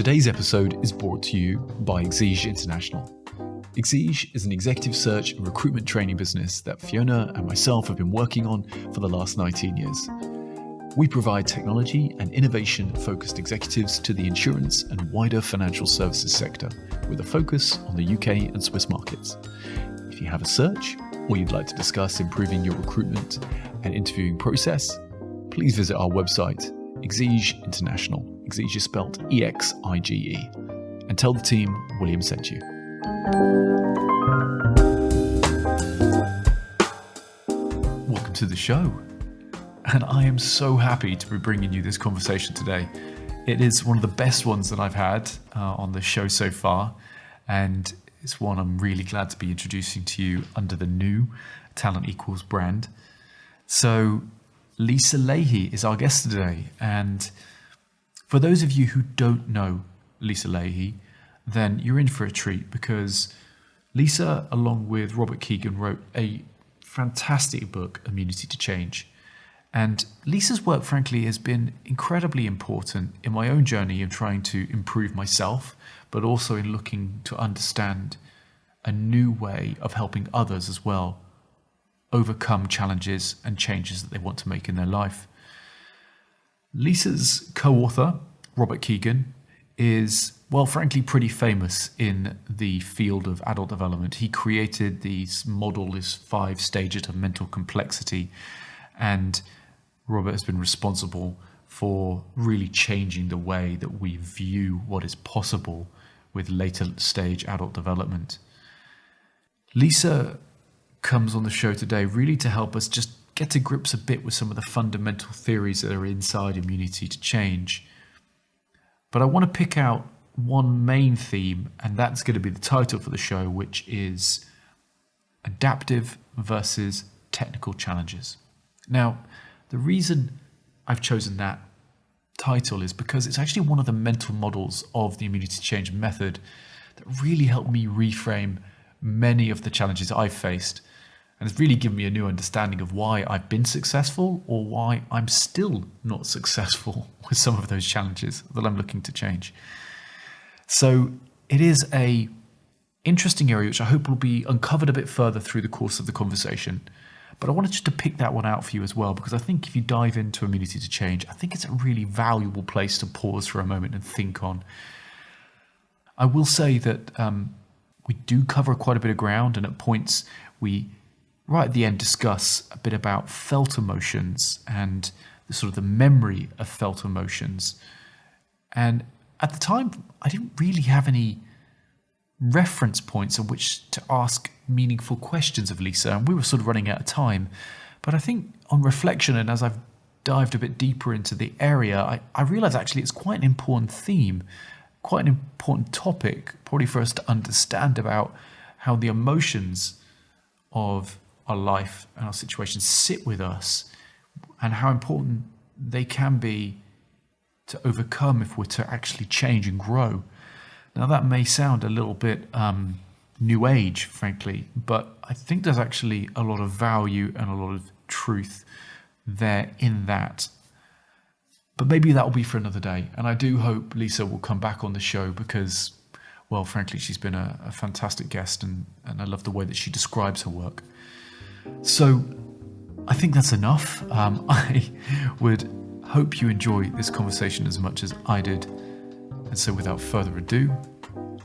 Today's episode is brought to you by Exige International. Exige is an executive search and recruitment training business that Fiona and myself have been working on for the last 19 years. We provide technology and innovation-focused executives to the insurance and wider financial services sector, with a focus on the UK and Swiss markets. If you have a search or you'd like to discuss improving your recruitment and interviewing process, please visit our website, Exige International. Exige is spelled E-X-I-G-E. And tell the team William sent you. Welcome to the show. And I am so happy to be bringing you this conversation today. It is one of the best ones that I've had on the show so far. And it's one I'm really glad to be introducing to you under the new Talent Equals brand. So Lisa Lahey is our guest today. And for those of you who don't know Lisa Lahey, then you're in for a treat, because Lisa, along with Robert Kegan, wrote a fantastic book, Immunity to Change. And Lisa's work, frankly, has been incredibly important in my own journey of trying to improve myself, but also in looking to understand a new way of helping others as well overcome challenges and changes that they want to make in their life. Lisa's co-author, Robert Kegan, is, well, frankly, pretty famous in the field of adult development. He created this model, this 5 stages of mental complexity, and Robert has been responsible for really changing the way that we view what is possible with later stage adult development. Lisa comes on the show today really to help us just get to grips a bit with some of the fundamental theories that are inside immunity to change. But I want to pick out one main theme, and that's going to be the title for the show, which is adaptive versus technical challenges. Now, the reason I've chosen that title is because it's actually one of the mental models of the immunity to change method that really helped me reframe many of the challenges I've faced. And it's really given me a new understanding of why I've been successful, or why I'm still not successful with some of those challenges that I'm looking to change. So it is a interesting area which I hope will be uncovered a bit further through the course of the conversation. But I wanted just to pick that one out for you as well, because I think if you dive into immunity to change, I think it's a really valuable place to pause for a moment and think on. I will say that we do cover quite a bit of ground, and at points we, right at the end, discuss a bit about felt emotions and the sort of the memory of felt emotions. And at the time, I didn't really have any reference points on which to ask meaningful questions of Lisa, and we were sort of running out of time. But I think on reflection, and as I've dived a bit deeper into the area, I realised actually it's quite an important theme, quite an important topic, probably for us to understand about how the emotions of our life and our situations sit with us, and how important they can be to overcome if we're to actually change and grow. Now, that may sound a little bit new age, frankly, but I think there's actually a lot of value and a lot of truth there in that. But maybe that will be for another day. And I do hope Lisa will come back on the show because, well, frankly, she's been a fantastic guest, and I love the way that she describes her work. So I think that's enough. I would hope you enjoy this conversation as much as I did. And so without further ado,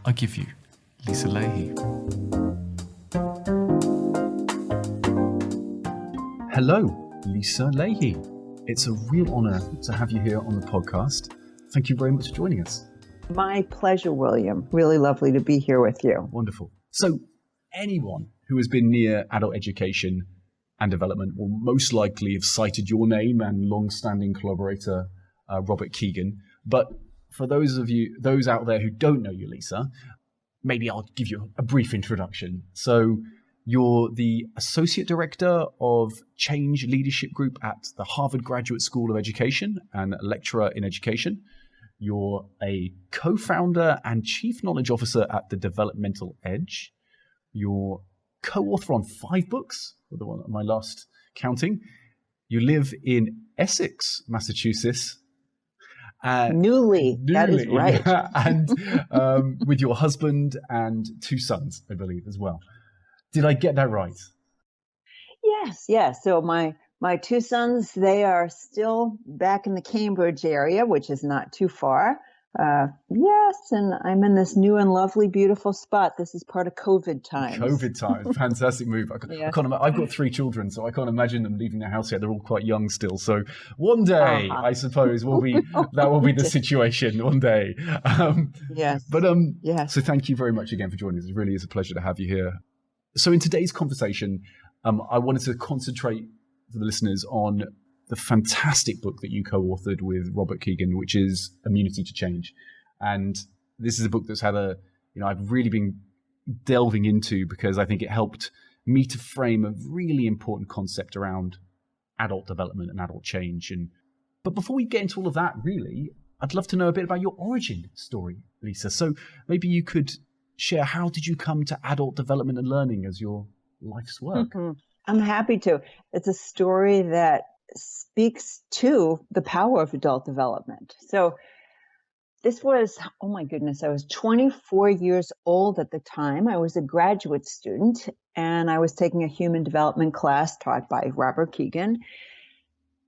I give you Lisa Lahey. Hello, Lisa Lahey. It's a real honour to have you here on the podcast. Thank you very much for joining us. My pleasure, William. Really lovely to be here with you. Wonderful. So anyone who has been near adult education and development will most likely have cited your name and long-standing collaborator, Robert Kegan. But for those out there who don't know you, Lisa, maybe I'll give you a brief introduction. So you're the Associate Director of Change Leadership Group at the Harvard Graduate School of Education and a lecturer in education. You're a co-founder and Chief Knowledge Officer at the Developmental Edge. You're co-author on 5 books, for the one at my last counting. You live in Essex, Massachusetts, Newly. That is right. And with your husband and 2 sons, I believe, as well. Did I get that right? Yes. So my 2 sons, they are still back in the Cambridge area, which is not too far. Yes, and I'm in this new and lovely, beautiful spot. This is part of COVID times. COVID times, fantastic move. I've got 3 children, so I can't imagine them leaving the house yet. They're all quite young still. So one day, I suppose, that will be the situation. One day. Yes. But yes. So thank you very much again for joining us. It really is a pleasure to have you here. So in today's conversation, I wanted to concentrate for the listeners on the fantastic book that you co-authored with Robert Kegan, which is Immunity to Change. And this is a book that's had I've really been delving into because I think it helped me to frame a really important concept around adult development and adult change. But before we get into all of that, really, I'd love to know a bit about your origin story, Lisa. So maybe you could share, how did you come to adult development and learning as your life's work? Mm-hmm. I'm happy to. It's a story that speaks to the power of adult development. So this was, oh my goodness, I was 24 years old at the time. I was a graduate student and I was taking a human development class taught by Robert Kegan.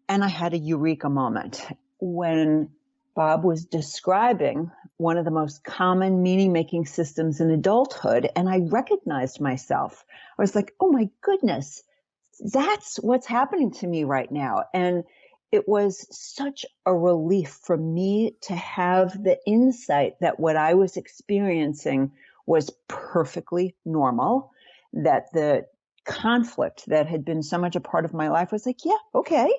And I had a eureka moment when Bob was describing one of the most common meaning-making systems in adulthood. And I recognized myself. I was like, oh my goodness, that's what's happening to me right now. And it was such a relief for me to have the insight that what I was experiencing was perfectly normal, that the conflict that had been so much a part of my life was like, yeah, okay.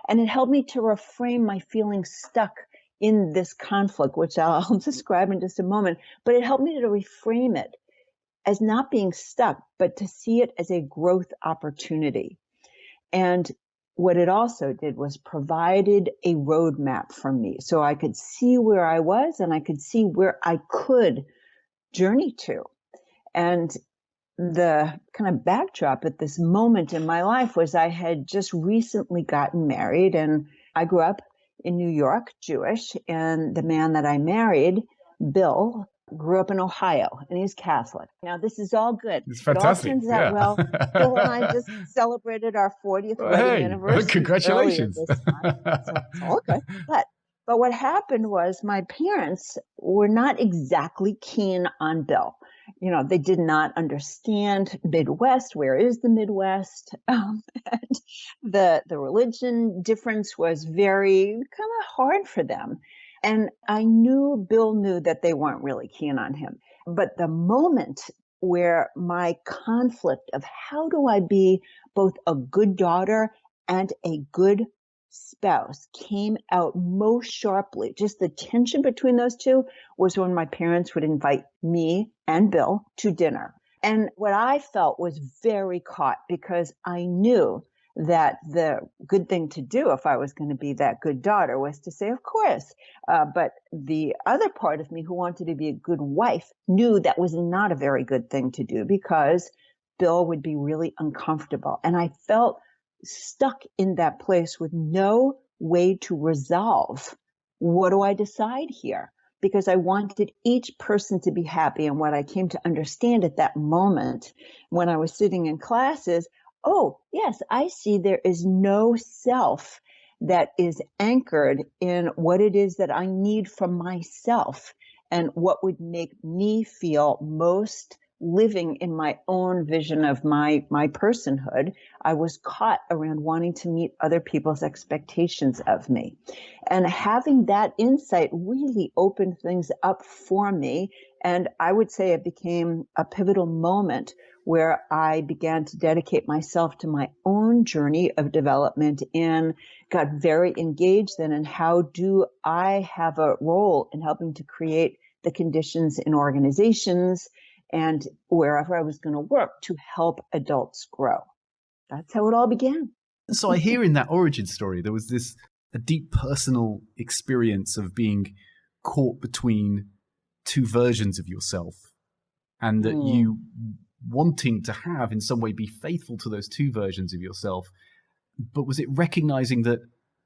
And it helped me to reframe my feeling stuck in this conflict, which I'll describe in just a moment. But it helped me to reframe it as not being stuck, but to see it as a growth opportunity. And what it also did was provided a roadmap for me so I could see where I was and I could see where I could journey to. And the kind of backdrop at this moment in my life was I had just recently gotten married, and I grew up in New York, Jewish, and the man that I married, Bill, grew up in Ohio, and he's Catholic. Now, this is all good. It's fantastic. It all turns out well. Bill and I just celebrated our 40th wedding anniversary. Congratulations. This time, so it's all good. But what happened was my parents were not exactly keen on Bill. You know, they did not understand Midwest. Where is the Midwest? And the religion difference was very kind of hard for them. And I knew Bill knew that they weren't really keen on him. But the moment where my conflict of how do I be both a good daughter and a good spouse came out most sharply, just the tension between those two, was when my parents would invite me and Bill to dinner. And what I felt was very caught, because I knew that the good thing to do if I was going to be that good daughter was to say, of course. But the other part of me who wanted to be a good wife knew that was not a very good thing to do, because Bill would be really uncomfortable. And I felt stuck in that place with no way to resolve. What do I decide here? Because I wanted each person to be happy. And what I came to understand at that moment when I was sitting in class is, oh, yes, I see there is no self that is anchored in what it is that I need from myself and what would make me feel most living in my own vision of my personhood. I was caught around wanting to meet other people's expectations of me. And having that insight really opened things up for me. And I would say it became a pivotal moment where I began to dedicate myself to my own journey of development and got very engaged then in how do I have a role in helping to create the conditions in organizations and wherever I was going to work to help adults grow. That's how it all began. So I hear in that origin story, there was a deep personal experience of being caught between 2 versions of yourself, and that you wanting to have in some way be faithful to those 2 versions of yourself. But was it recognizing that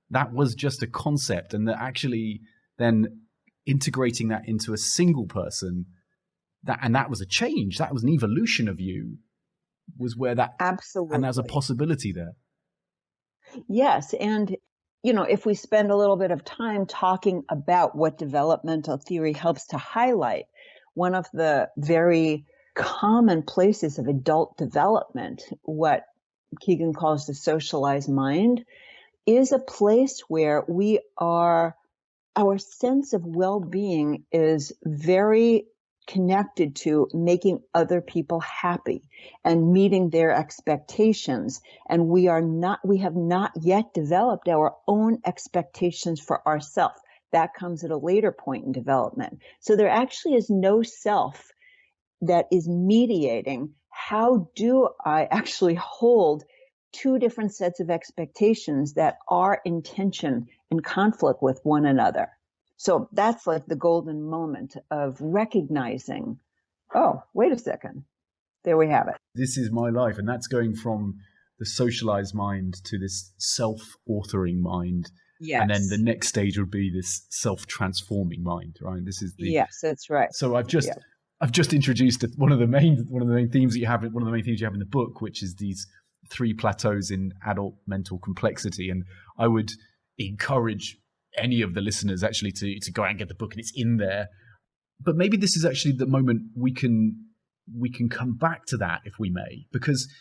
that was just a concept, and that actually then integrating that into a single person, that was a change. That was an evolution of you, was where that, Absolutely. and there's a possibility there. Yes. And, if we spend a little bit of time talking about what developmental theory helps to highlight, one of the very common places of adult development, what Kegan calls the socialized mind, is a place where our sense of well-being is very connected to making other people happy and meeting their expectations. And we have not yet developed our own expectations for ourselves. That comes at a later point in development. So there actually is no self that is mediating how do I actually hold two different sets of expectations that are in tension and conflict with one another. So that's like the golden moment of recognizing, oh, wait a second, there we have it. This is my life. And that's going from the socialized mind to this self-authoring mind. Yes. And then the next stage would be this self-transforming mind, right? This is the Yes, that's right. So I've just introduced one of the main themes that you have, one of the main themes you have in the book, which is these 3 plateaus in adult mental complexity. And I would encourage any of the listeners actually to go out and get the book, and it's in there. But maybe this is actually the moment we can come back to that, if we may, because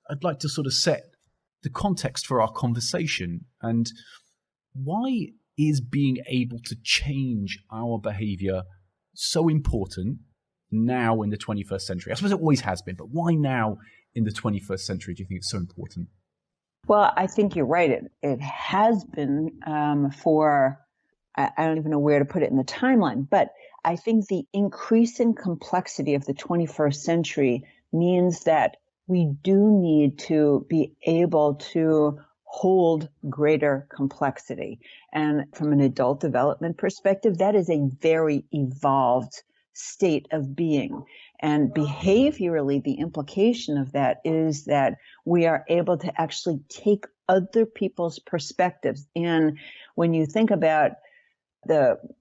I'd like to sort of set the context for our conversation. And why is being able to change our behavior so important now in the 21st century? I suppose it always has been, but why now in the 21st century do you think it's so important? Well, I think you're right. It has been for, I don't even know where to put it in the timeline, but I think the increasing complexity of the 21st century means that we do need to be able to hold greater complexity. And from an adult development perspective, that is a very evolved state of being. And behaviorally, the implication of that is that we are able to actually take other people's perspectives. And when you think about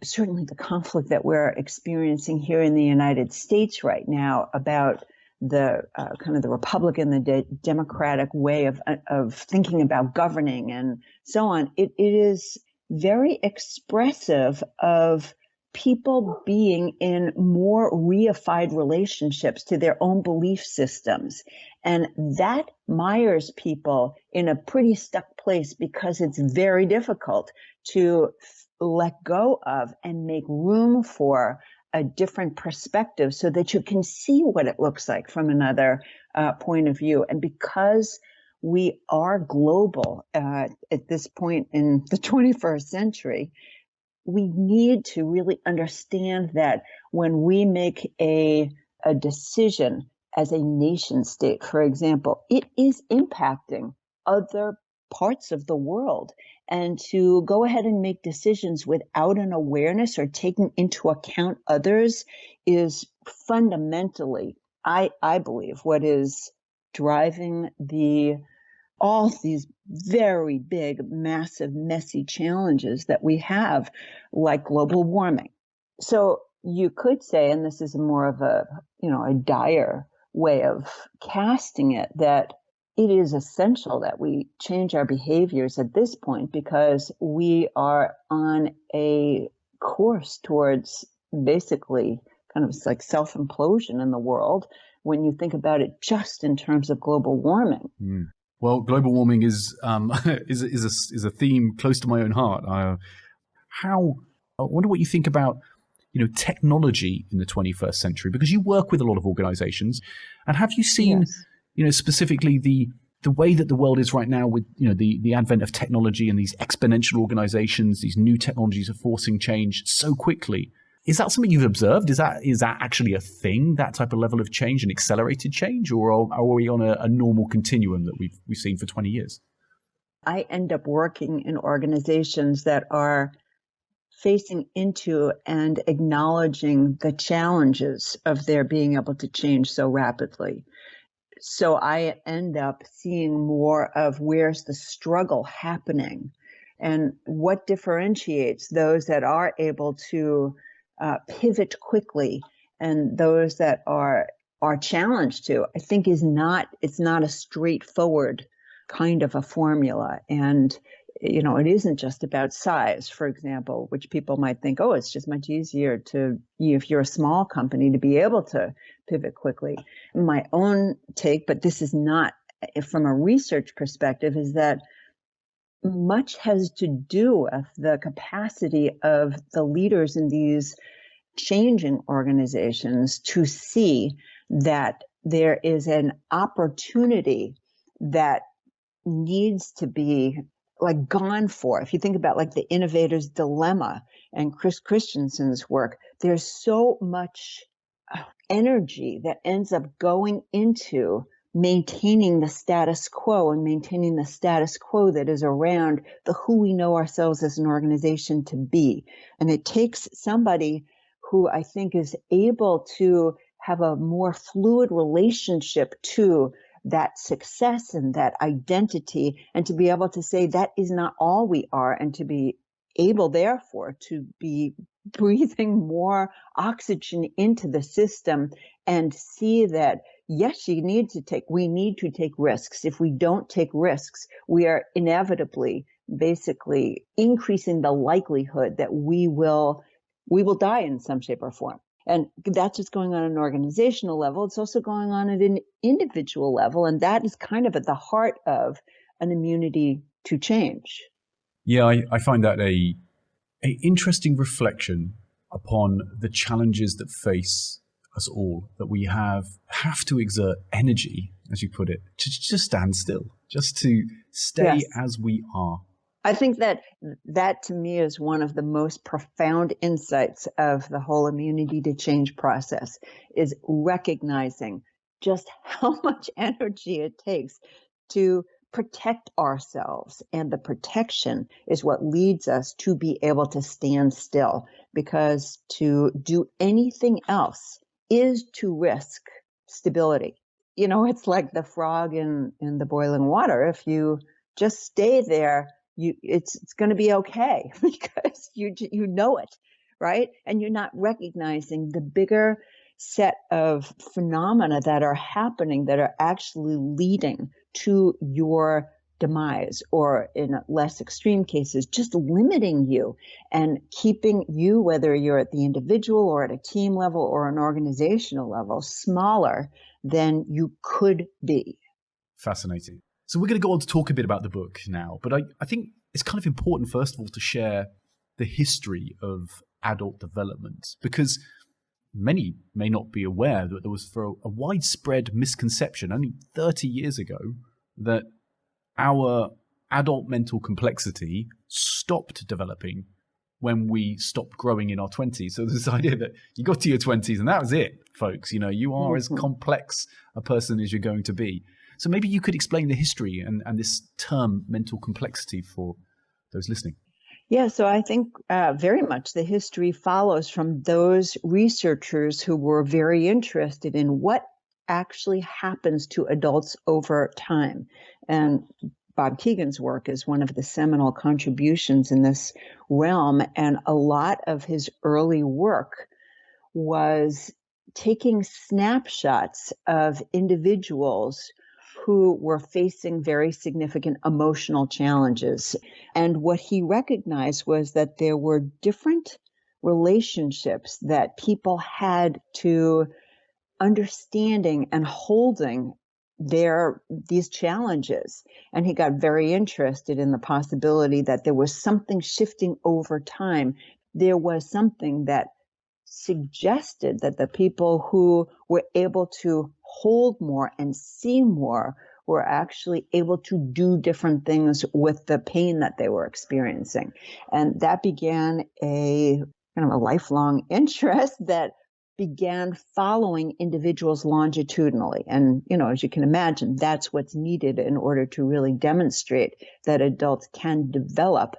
certainly the conflict that we're experiencing here in the United States right now about the kind of the Republican, the Democratic way of thinking about governing and so on, it is very expressive of people being in more reified relationships to their own belief systems. And that mires people in a pretty stuck place because it's very difficult to let go of and make room for a different perspective so that you can see what it looks like from another point of view. And because we are global at this point in the 21st century, we need to really understand that when we make a decision as a nation state, for example, it is impacting other parts of the world. And to go ahead and make decisions without an awareness or taking into account others is fundamentally, I believe, what is driving all these very big, massive, messy challenges that we have, like global warming. So you could say, and this is more of a dire way of casting it, that it is essential that we change our behaviors at this point because we are on a course towards basically kind of like self-implosion in the world when you think about it just in terms of global warming. Mm. Well, global warming is a theme close to my own heart. I wonder what you think about technology in the 21st century, because you work with a lot of organizations, and have you seen specifically the way that the world is right now with the advent of technology and these exponential organizations, these new technologies are forcing change so quickly? Is that something you've observed? Is that actually a thing, that type of level of change and accelerated change, or are we on a normal continuum that we've seen for 20 years? I end up working in organizations that are facing into and acknowledging the challenges of their being able to change so rapidly. So I end up seeing more of where's the struggle happening. And what differentiates those that are able to pivot quickly and those that are challenged to, I think it's not a straightforward kind of a formula. And, it isn't just about size, for example, which people might think, oh, it's just much easier to, if you're a small company, to be able to pivot quickly. My own take, but this is not from a research perspective, is that much has to do with the capacity of the leaders in these changing organizations to see that there is an opportunity that needs to be gone for. If you think about the innovator's dilemma and Chris Christensen's work, there's so much energy that ends up going into maintaining the status quo and maintaining the status quo that is around the who we know ourselves as an organization to be. And it takes somebody who I think is able to have a more fluid relationship to that success and that identity, and to be able to say that is not all we are, and to be able, therefore, to be breathing more oxygen into the system and see that, yes, we need to take risks. If we don't take risks, we are inevitably basically increasing the likelihood that we will die in some shape or form. And that's what's going on at an organizational level. It's also going on at an individual level. And that is kind of at the heart of an immunity to change. Yeah, I find that a interesting reflection upon the challenges that face us all, that we have to exert energy, as you put it, to just stand still, just to stay Yes. as we are. I think that to me is one of the most profound insights of the whole immunity to change process, is recognizing just how much energy it takes to protect ourselves. And the protection is what leads us to be able to stand still, because to do anything else is to risk stability. It's like the frog in the boiling water. If you just stay there, it's going to be okay because you know it, right? And you're not recognizing the bigger set of phenomena that are happening that are actually leading to your demise, or in less extreme cases, just limiting you and keeping you, whether you're at the individual or at a team level or an organizational level, smaller than you could be. Fascinating. So we're going to go on to talk a bit about the book now, but I think it's kind of important, first of all, to share the history of adult development, because many may not be aware that there was for a widespread misconception only 30 years ago that our adult mental complexity stopped developing when we stopped growing in our 20s. So this idea that you got to your 20s and that was it, folks. You are as complex a person as you're going to be. So maybe you could explain the history and this term mental complexity for those listening. Yeah, so I think very much the history follows from those researchers who were very interested in what actually happens to adults over time. And Bob Kegan's work is one of the seminal contributions in this realm. And a lot of his early work was taking snapshots of individuals who were facing very significant emotional challenges. And what he recognized was that there were different relationships that people had to understanding and holding these challenges. And he got very interested in the possibility that there was something shifting over time. There was something that suggested that the people who were able to hold more and see more were actually able to do different things with the pain that they were experiencing. And that began a kind of a lifelong interest that began following individuals longitudinally. And, as you can imagine, that's what's needed in order to really demonstrate that adults can develop,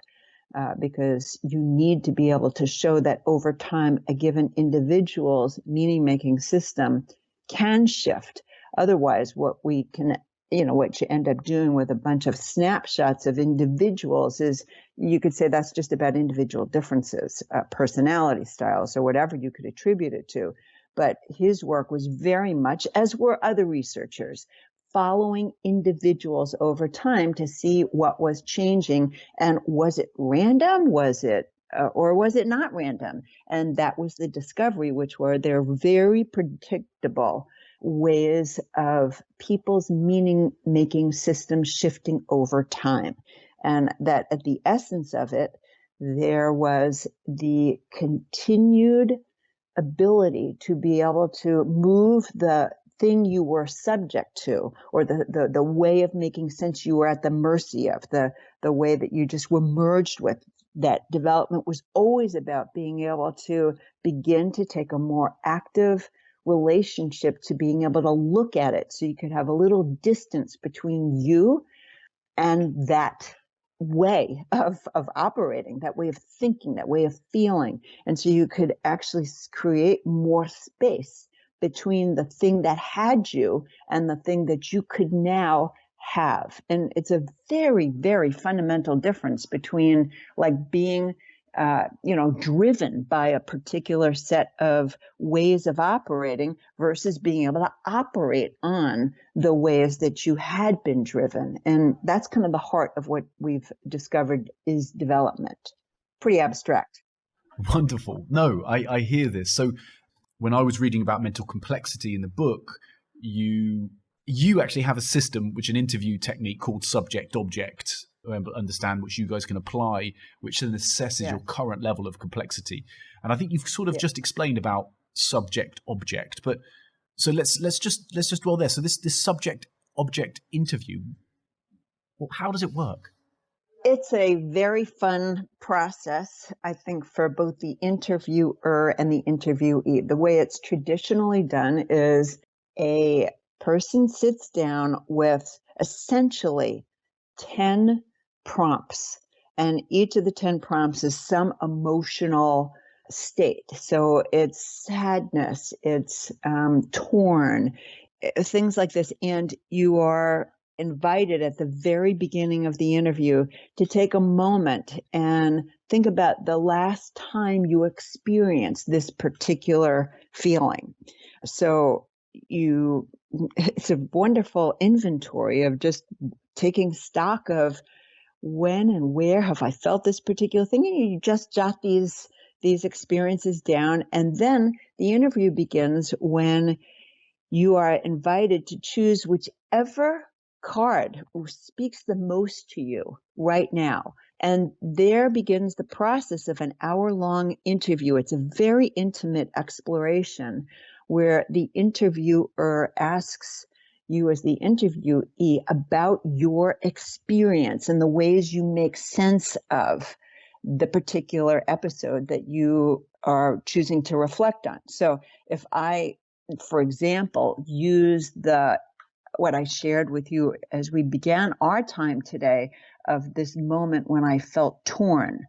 because you need to be able to show that over time, a given individual's meaning-making system can shift. Otherwise, what we can what you end up doing with a bunch of snapshots of individuals is you could say that's just about individual differences, personality styles, or whatever you could attribute it to. But his work was very much, as were other researchers, following individuals over time to see what was changing. And was it random? Or was it not random? And that was the discovery, which were they're very predictable ways of people's meaning-making systems shifting over time. And that at the essence of it, there was the continued ability to be able to move the thing you were subject to, or the way of making sense you were at the mercy of, the way that you just were merged with. That development was always about being able to begin to take a more active relationship to being able to look at it, so you could have a little distance between you and that way of operating, that way of thinking, that way of feeling. And so you could actually create more space between the thing that had you and the thing that you could now have. And it's a very, very fundamental difference between like being driven by a particular set of ways of operating versus being able to operate on the ways that you had been driven. And that's kind of the heart of what we've discovered is development. Pretty abstract. Wonderful. No, I hear this. So when I was reading about mental complexity in the book, you actually have a system, which an interview technique called subject-object, understand, which you guys can apply, which then assesses your current level of complexity. And I think you've sort of just explained about subject-object, but so let's just dwell there. So this subject-object interview, well, how does it work? It's a very fun process, I think, for both the interviewer and the interviewee. The way it's traditionally done is a person sits down with essentially 10 prompts, and each of the 10 prompts is some emotional state. So it's sadness, it's torn, things like this. And you are invited at the very beginning of the interview to take a moment and think about the last time you experienced this particular feeling. So it's a wonderful inventory of just taking stock of when and where have I felt this particular thing, and you just jot these experiences down. And then the interview begins when you are invited to choose whichever card speaks the most to you right now. And there begins the process of an hour-long interview. It's a very intimate exploration where the interviewer asks you as the interviewee about your experience and the ways you make sense of the particular episode that you are choosing to reflect on. So if I, for example, use what I shared with you as we began our time today of this moment when I felt torn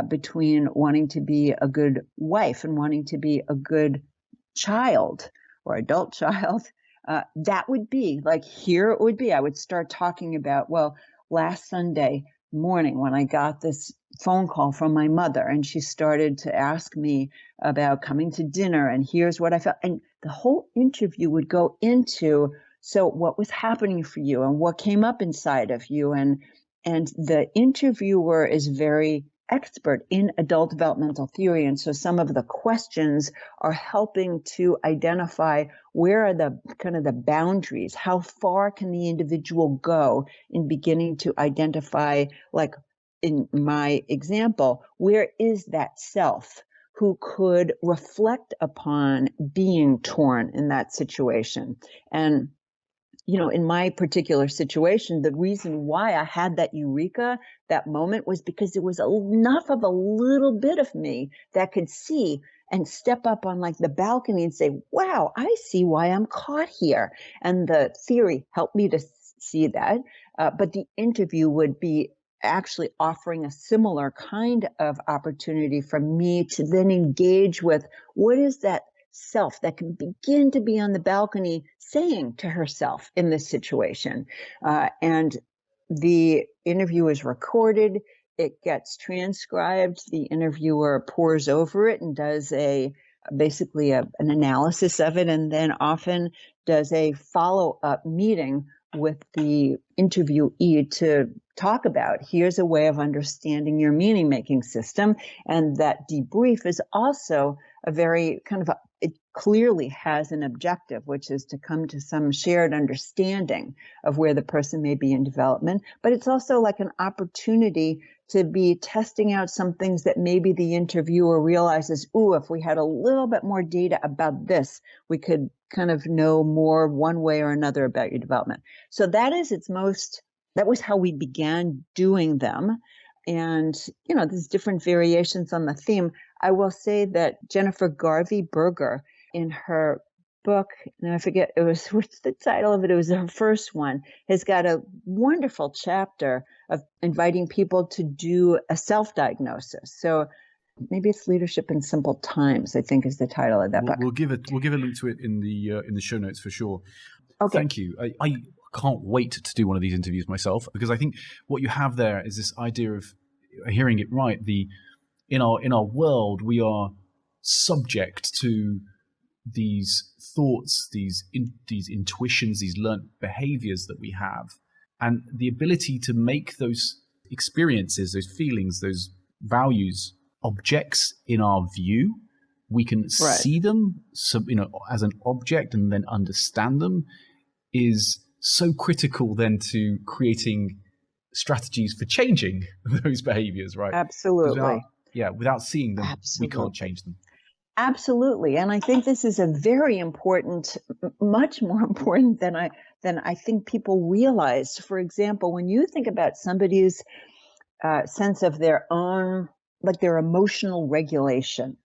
between wanting to be a good wife and wanting to be a good child or adult child, that would be like, here it would be. I would start talking about, well, last Sunday morning when I got this phone call from my mother and she started to ask me about coming to dinner and here's what I felt. And the whole interview would go into, so what was happening for you and what came up inside of you? And the interviewer is very expert in adult developmental theory. And so some of the questions are helping to identify where are the kind of the boundaries, how far can the individual go in beginning to identify, like in my example, where is that self who could reflect upon being torn in that situation. And in my particular situation, the reason why I had that eureka, that moment, was because it was enough of a little bit of me that could see and step up on like the balcony and say, wow, I see why I'm caught here. And the theory helped me to see that. But the interview would be actually offering a similar kind of opportunity for me to then engage with what is that self that can begin to be on the balcony saying to herself in this situation. And the interview is recorded. It gets transcribed. The interviewer pores over it and does basically an analysis of it, and then often does a follow-up meeting with the interviewee to talk about, here's a way of understanding your meaning-making system. And that debrief is also a very it clearly has an objective, which is to come to some shared understanding of where the person may be in development. But it's also like an opportunity to be testing out some things that maybe the interviewer realizes, if we had a little bit more data about this, we could kind of know more one way or another about your development. So that was how we began doing them. And, there's different variations on the theme. I will say that Jennifer Garvey Berger, in her book, and I forget, what's the title of it? It was her first one, has got a wonderful chapter of inviting people to do a self-diagnosis. So maybe it's Leadership in Simple Times, I think is the title of that book. We'll give a link to it in the show notes for sure. Okay. Thank you. I can't wait to do one of these interviews myself, because I think what you have there is this idea of hearing it right. In our world, we are subject to these thoughts, these intuitions, these learnt behaviors that we have, and the ability to make those experiences, those feelings, those values objects in our view. We can see them, as an object, and then understand them, is so critical then to creating strategies for changing those behaviors, right? Absolutely. Without seeing them, Absolutely. we can't change them. Absolutely. And I think this is a very important, much more important than I think people realize. For example, when you think about somebody's sense of their own, like their emotional regulation,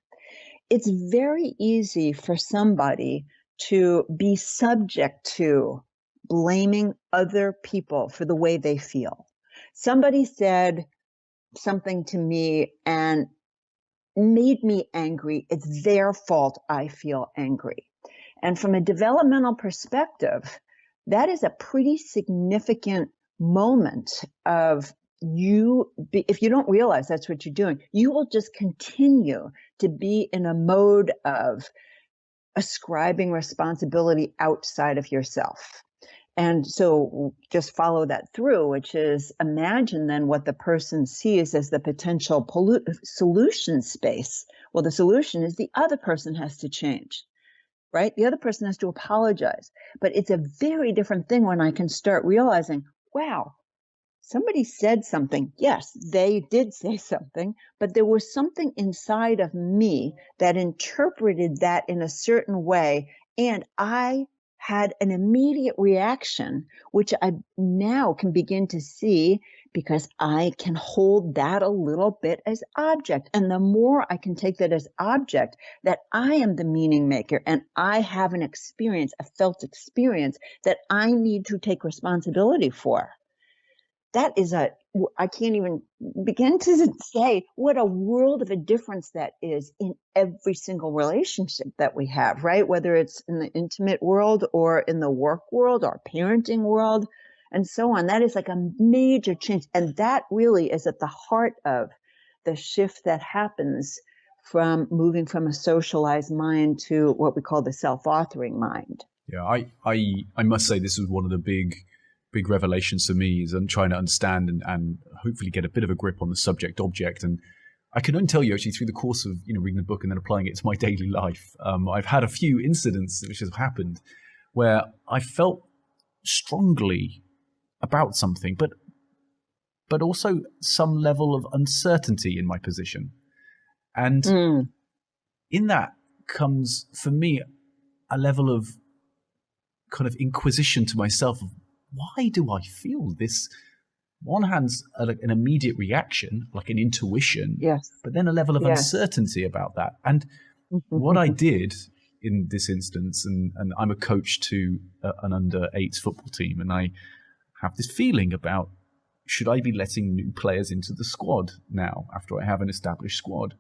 it's very easy for somebody to be subject to blaming other people for the way they feel. Somebody said something to me and made me angry. It's their fault I feel angry. And from a developmental perspective, that is a pretty significant moment of if you don't realize that's what you're doing, you will just continue to be in a mode of ascribing responsibility outside of yourself. And so just follow that through, which is imagine then what the person sees as the potential solution space. Well, the solution is the other person has to change, right? The other person has to apologize. But it's a very different thing when I can start realizing, wow, somebody said something. Yes, they did say something, but there was something inside of me that interpreted that in a certain way. And I had an immediate reaction, which I now can begin to see because I can hold that a little bit as object. And the more I can take that as object, that I am the meaning maker and I have an experience, a felt experience that I need to take responsibility for. That is I can't even begin to say what a world of a difference that is in every single relationship that we have, right? Whether it's in the intimate world or in the work world or parenting world and so on. That is like a major change. And that really is at the heart of the shift that happens from moving from a socialized mind to what we call the self-authoring mind. Yeah, I must say this was one of the big revelations for me, is I'm trying to understand and hopefully get a bit of a grip on the subject object. And I can only tell you actually through the course of reading the book and then applying it to my daily life, I've had a few incidents which have happened where I felt strongly about something, but also some level of uncertainty in my position. And in that comes for me a level of kind of inquisition to myself of, why do I feel this? One hand's an immediate reaction, like an intuition, yes, but then a level of uncertainty about that. And what I did in this instance, and I'm a coach to an under-8s football team, and I have this feeling about, should I be letting new players into the squad now after I have an established squad?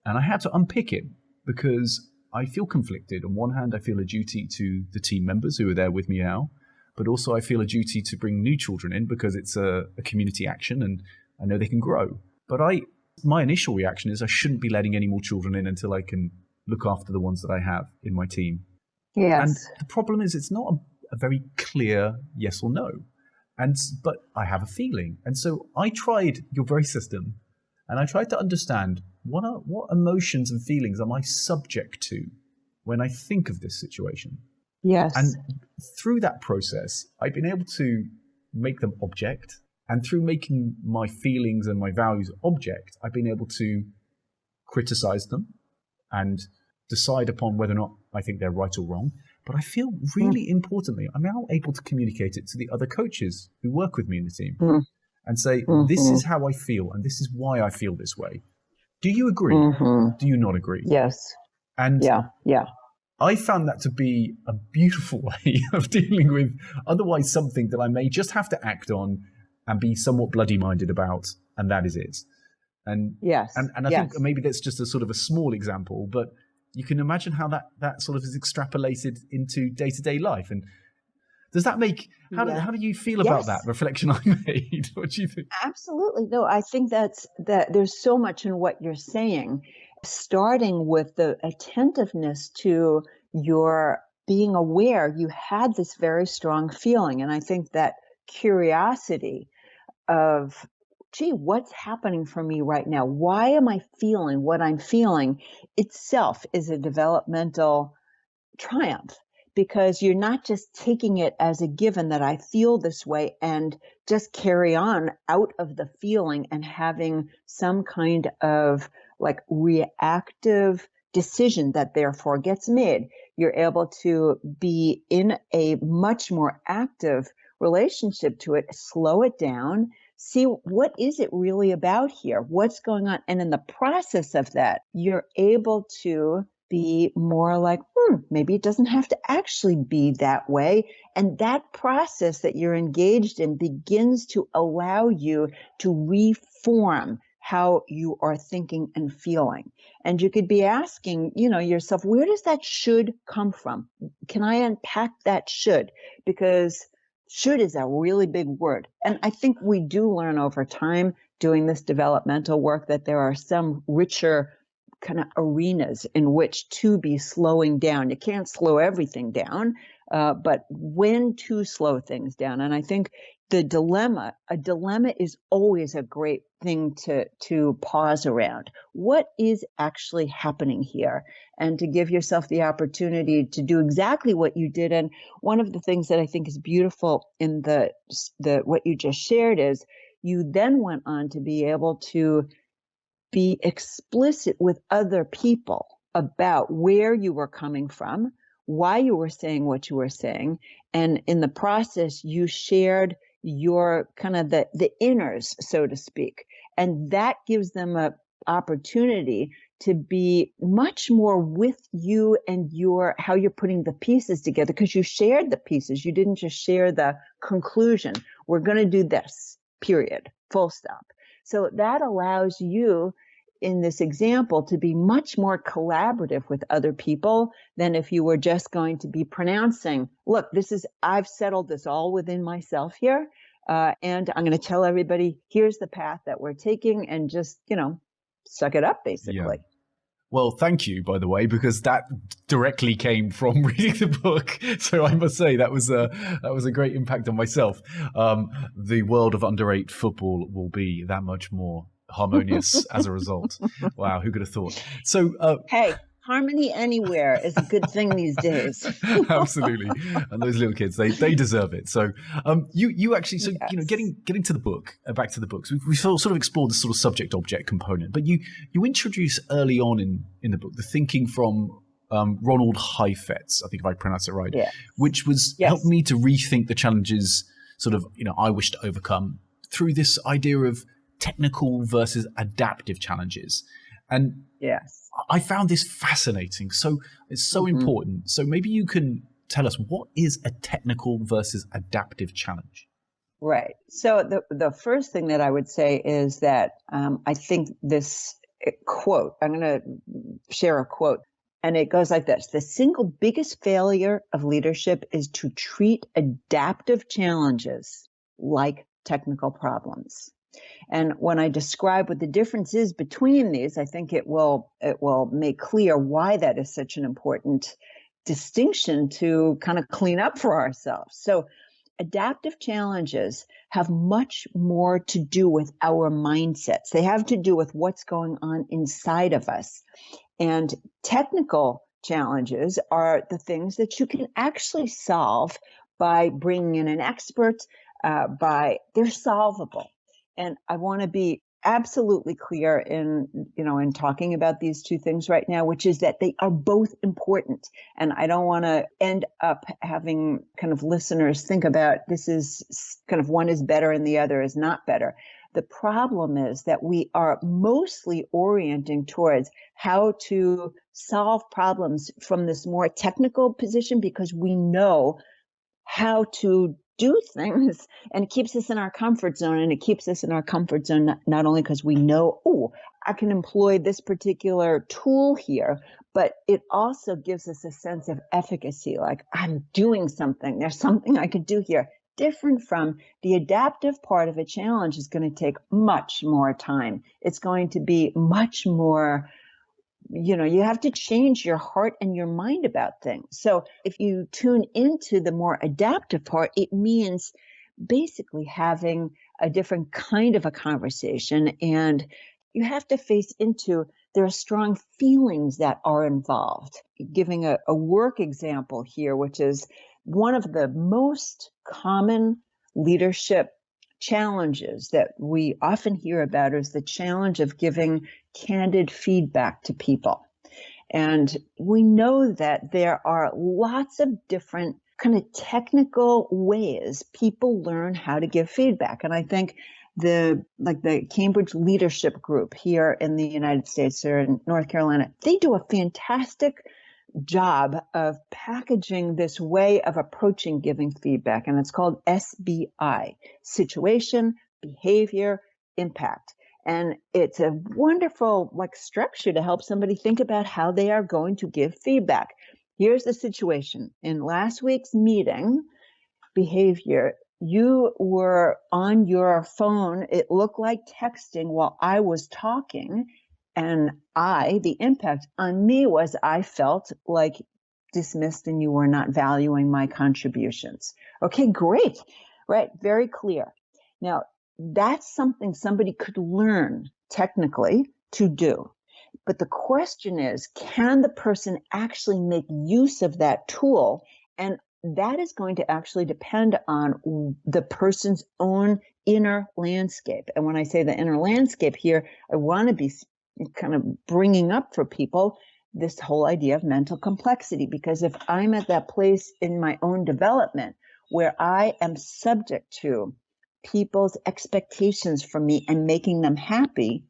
And I had to unpick it because I feel conflicted. On one hand, I feel a duty to the team members who are there with me now, but also I feel a duty to bring new children in because it's a community action and I know they can grow. But my initial reaction is I shouldn't be letting any more children in until I can look after the ones that I have in my team. Yes. And the problem is it's not a very clear yes or no. But I have a feeling. And so I tried your very system and I tried to understand what emotions and feelings am I subject to when I think of this situation. Yes. And through that process, I've been able to make them object. And through making my feelings and my values object, I've been able to criticize them and decide upon whether or not I think they're right or wrong. But I feel really importantly, I'm now able to communicate it to the other coaches who work with me in the team and say, this is how I feel and this is why I feel this way. Do you agree? Do you not agree? Yes. And yeah. I found that to be a beautiful way of dealing with otherwise something that I may just have to act on and be somewhat bloody-minded about, and that is it. And I think maybe that's just a sort of a small example, but you can imagine how that sort of is extrapolated into day-to-day life. And does that make how do you feel about that reflection I made? What do you think? Absolutely. No, I think that there's so much in what you're saying, starting with the attentiveness to your being aware you had this very strong feeling. And I think that curiosity of, gee, what's happening for me right now? Why am I feeling what I'm feeling itself is a developmental triumph, because you're not just taking it as a given that I feel this way and just carry on out of the feeling and having some kind of like reactive decision that therefore gets made. You're able to be in a much more active relationship to it, slow it down, see what is it really about here? What's going on? And in the process of that, you're able to be more like, maybe it doesn't have to actually be that way. And that process that you're engaged in begins to allow you to reform how you are thinking and feeling. And you could be asking, yourself, where does that should come from? Can I unpack that should? Because should is a really big word. And I think we do learn over time doing this developmental work that there are some richer kind of arenas in which to be slowing down. You can't slow everything down, but when to slow things down. And I think a dilemma is always a great thing to pause around. What is actually happening here? And to give yourself the opportunity to do exactly what you did. And one of the things that I think is beautiful in the what you just shared is you then went on to be able to be explicit with other people about where you were coming from, why you were saying what you were saying. And in the process, you shared your kind of the inners, so to speak. And that gives them an opportunity to be much more with you and how you're putting the pieces together, because you shared the pieces. You didn't just share the conclusion. We're going to do this, period, full stop. So that allows you in this example to be much more collaborative with other people than if you were just going to be pronouncing, look, I've settled this all within myself here. And I'm going to tell everybody, here's the path that we're taking, and just, suck it up, basically. Yeah. Well, thank you, by the way, because that directly came from reading the book. So I must say that was a great impact on myself. The world of under-8 football will be that much more harmonious as a result. Wow, who could have thought? So, hey, harmony anywhere is a good thing these days. Absolutely, and those little kids, they deserve it. So, you actually, so yes. Getting to the book, back to the books, we sort of explored the sort of subject-object component, but you introduce early on in the book the thinking from Ronald Heifetz, I think if I pronounce it right, yes. which was helped me to rethink the challenges sort of I wish to overcome through this idea of technical versus adaptive challenges. And yes, I found this fascinating. So it's so important. So maybe you can tell us, what is a technical versus adaptive challenge? Right. So the first thing that I would say is that I think this quote, I'm going to share a quote. And it goes like this. The single biggest failure of leadership is to treat adaptive challenges like technical problems. And when I describe what the difference is between these, I think it will make clear why that is such an important distinction to kind of clean up for ourselves. So adaptive challenges have much more to do with our mindsets. They have to do with what's going on inside of us. And technical challenges are the things that you can actually solve by bringing in an expert, they're solvable. And I want to be absolutely clear in talking about these two things right now, which is that they are both important. And I don't want to end up having kind of listeners think about this is kind of one is better and the other is not better. The problem is that we are mostly orienting towards how to solve problems from this more technical position because we know how to do things, and it keeps us in our comfort zone. And it keeps us in our comfort zone not only because we know, I can employ this particular tool here, but it also gives us a sense of efficacy, like I'm doing something. There's something I could do here. Different from the adaptive part of a challenge is going to take much more time. It's going to be much more, you have to change your heart and your mind about things. So if you tune into the more adaptive part, it means basically having a different kind of a conversation. And you have to face into, there are strong feelings that are involved. Giving a work example here, which is one of the most common leadership challenges that we often hear about is the challenge of giving candid feedback to people. And we know that there are lots of different kind of technical ways people learn how to give feedback. And I think the Cambridge Leadership Group here in the United States or in North Carolina, they do a fantastic job of packaging this way of approaching giving feedback. And it's called SBI, Situation, Behavior, Impact. And it's a wonderful structure to help somebody think about how they are going to give feedback. Here's the situation. In last week's meeting, behavior, you were on your phone. It looked like texting while I was talking. And the impact on me was I felt like dismissed and you were not valuing my contributions. Okay, great, right? Very clear. Now, that's something somebody could learn technically to do. But the question is, can the person actually make use of that tool? And that is going to actually depend on the person's own inner landscape. And when I say the inner landscape here, I want to be kind of bringing up for people this whole idea of mental complexity, because if I'm at that place in my own development where I am subject to people's expectations from me and making them happy,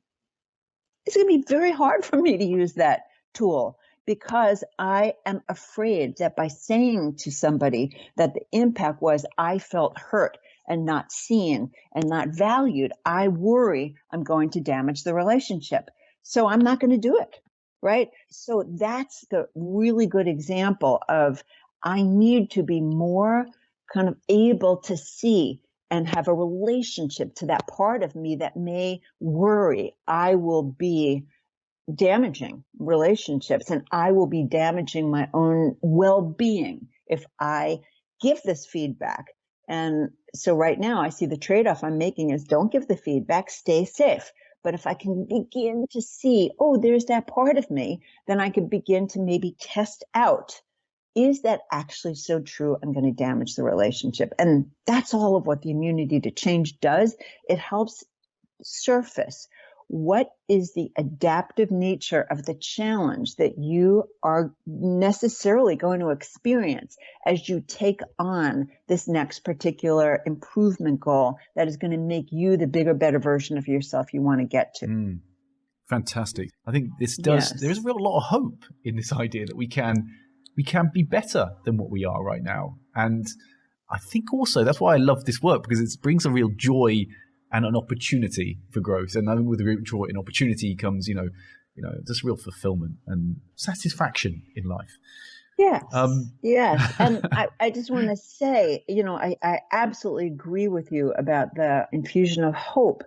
it's going to be very hard for me to use that tool because I am afraid that by saying to somebody that the impact was I felt hurt and not seen and not valued, I worry I'm going to damage the relationship. So I'm not going to do it, right? So that's the really good example of I need to be more kind of able to see and have a relationship to that part of me that may worry I will be damaging relationships and I will be damaging my own well-being if I give this feedback. And so right now I see the trade-off I'm making is don't give the feedback, stay safe. But if I can begin to see, there's that part of me, then I can begin to maybe test out, is that actually so true? I'm going to damage the relationship. And that's all of what the immunity to change does. It helps surface what is the adaptive nature of the challenge that you are necessarily going to experience as you take on this next particular improvement goal that is going to make you the bigger, better version of yourself you want to get to. Fantastic. I think this does, there's a real lot of hope in this idea that we can be better than what we are right now. And I think also that's why I love this work, because it brings a real joy and an opportunity for growth. And I think with the joy and opportunity comes, just real fulfillment and satisfaction in life. Yes, yes. And I just want to say, I absolutely agree with you about the infusion of hope.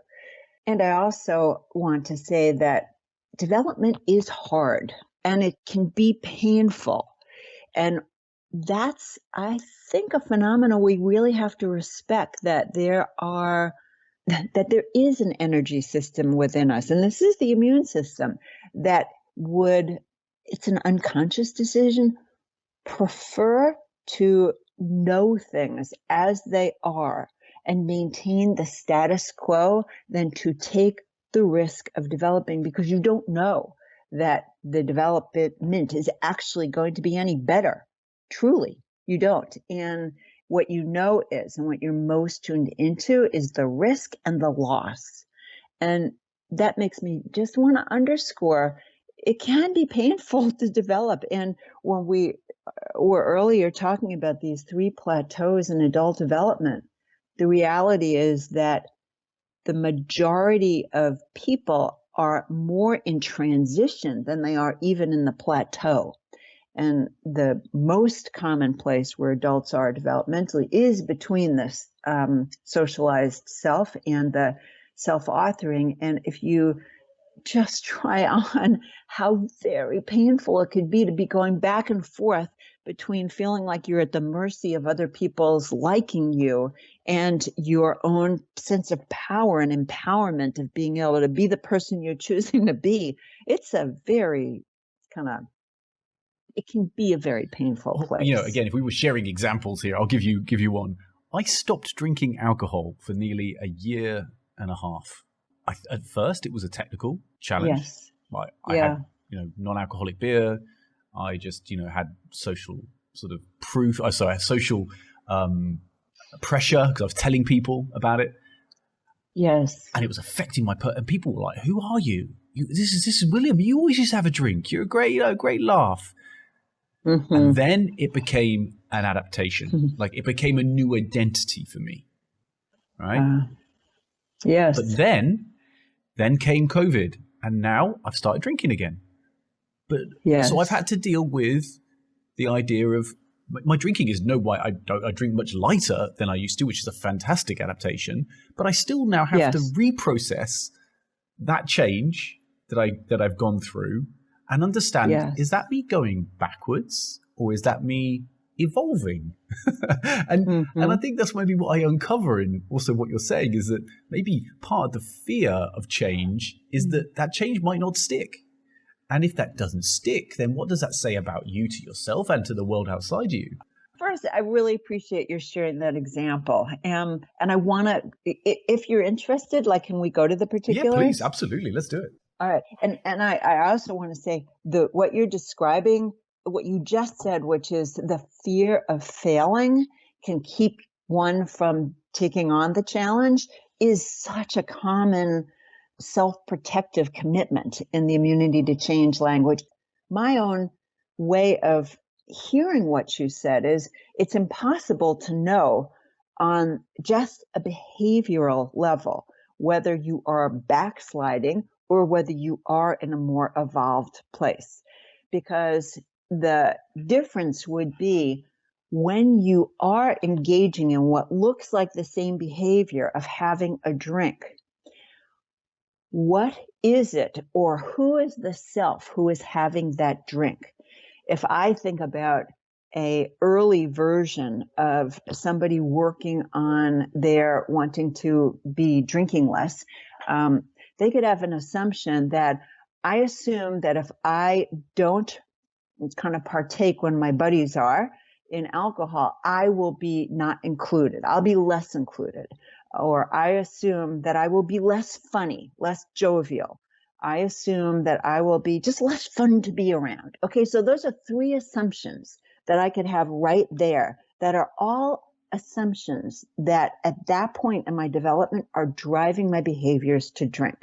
And I also want to say that development is hard and it can be painful. And that's, I think, a phenomenon we really have to respect, that there is an energy system within us. And this is the immune system that it's an unconscious decision, prefer to know things as they are and maintain the status quo than to take the risk of developing, because you don't know that the development is actually going to be any better. Truly, you don't. And what you know is, and what you're most tuned into, is the risk and the loss. And that makes me just want to underscore, it can be painful to develop. And when we were earlier talking about these 3 plateaus in adult development, the reality is that the majority of people are more in transition than they are even in the plateau. And the most common place where adults are developmentally is between this socialized self and the self-authoring. And if you just try on how very painful it could be to be going back and forth between feeling like you're at the mercy of other people's liking you and your own sense of power and empowerment of being able to be the person you're choosing to be. It's a very it can be a very painful place. Again, if we were sharing examples here, I'll give you one. I stopped drinking alcohol for nearly a year and a half. At first, it was a technical challenge. Yes. I had, non-alcoholic beer. I just, had social sort of proof. I had social pressure because I was telling people about it. Yes. And it was affecting my and people were like, "Who are you? This is William. You always used to have a drink. You're a great laugh." Mm-hmm. And then it became an adaptation. Mm-hmm. Like it became a new identity for me. Right? Yes. But then came COVID, and now I've started drinking again. But so I've had to deal with the idea of my drinking is I drink much lighter than I used to, which is a fantastic adaptation. But I still now have to reprocess that change that I've gone through and understand, is that me going backwards or is that me evolving? And I think that's maybe what I uncover in also what you're saying, is that maybe part of the fear of change is that change might not stick. And if that doesn't stick, then what does that say about you to yourself and to the world outside you? First, I really appreciate your sharing that example. And I want to, if you're interested, can we go to the particulars? Yeah, please. Absolutely. Let's do it. All right. And I also want to say what you're describing, what you just said, which is the fear of failing can keep one from taking on the challenge, is such a common self-protective commitment in the immunity to change language. My own way of hearing what you said is it's impossible to know on just a behavioral level whether you are backsliding or whether you are in a more evolved place. Because the difference would be when you are engaging in what looks like the same behavior of having a drink, what is it, or who is the self who is having that drink? If I think about a early version of somebody working on their wanting to be drinking less, they could have an assumption that I assume that if I don't kind of partake when my buddies are in alcohol, I will be not included. I'll be less included. Or I assume that I will be less funny, less jovial. I assume that I will be just less fun to be around. Okay, so those are 3 assumptions that I could have right there that are all assumptions that at that point in my development are driving my behaviors to drink.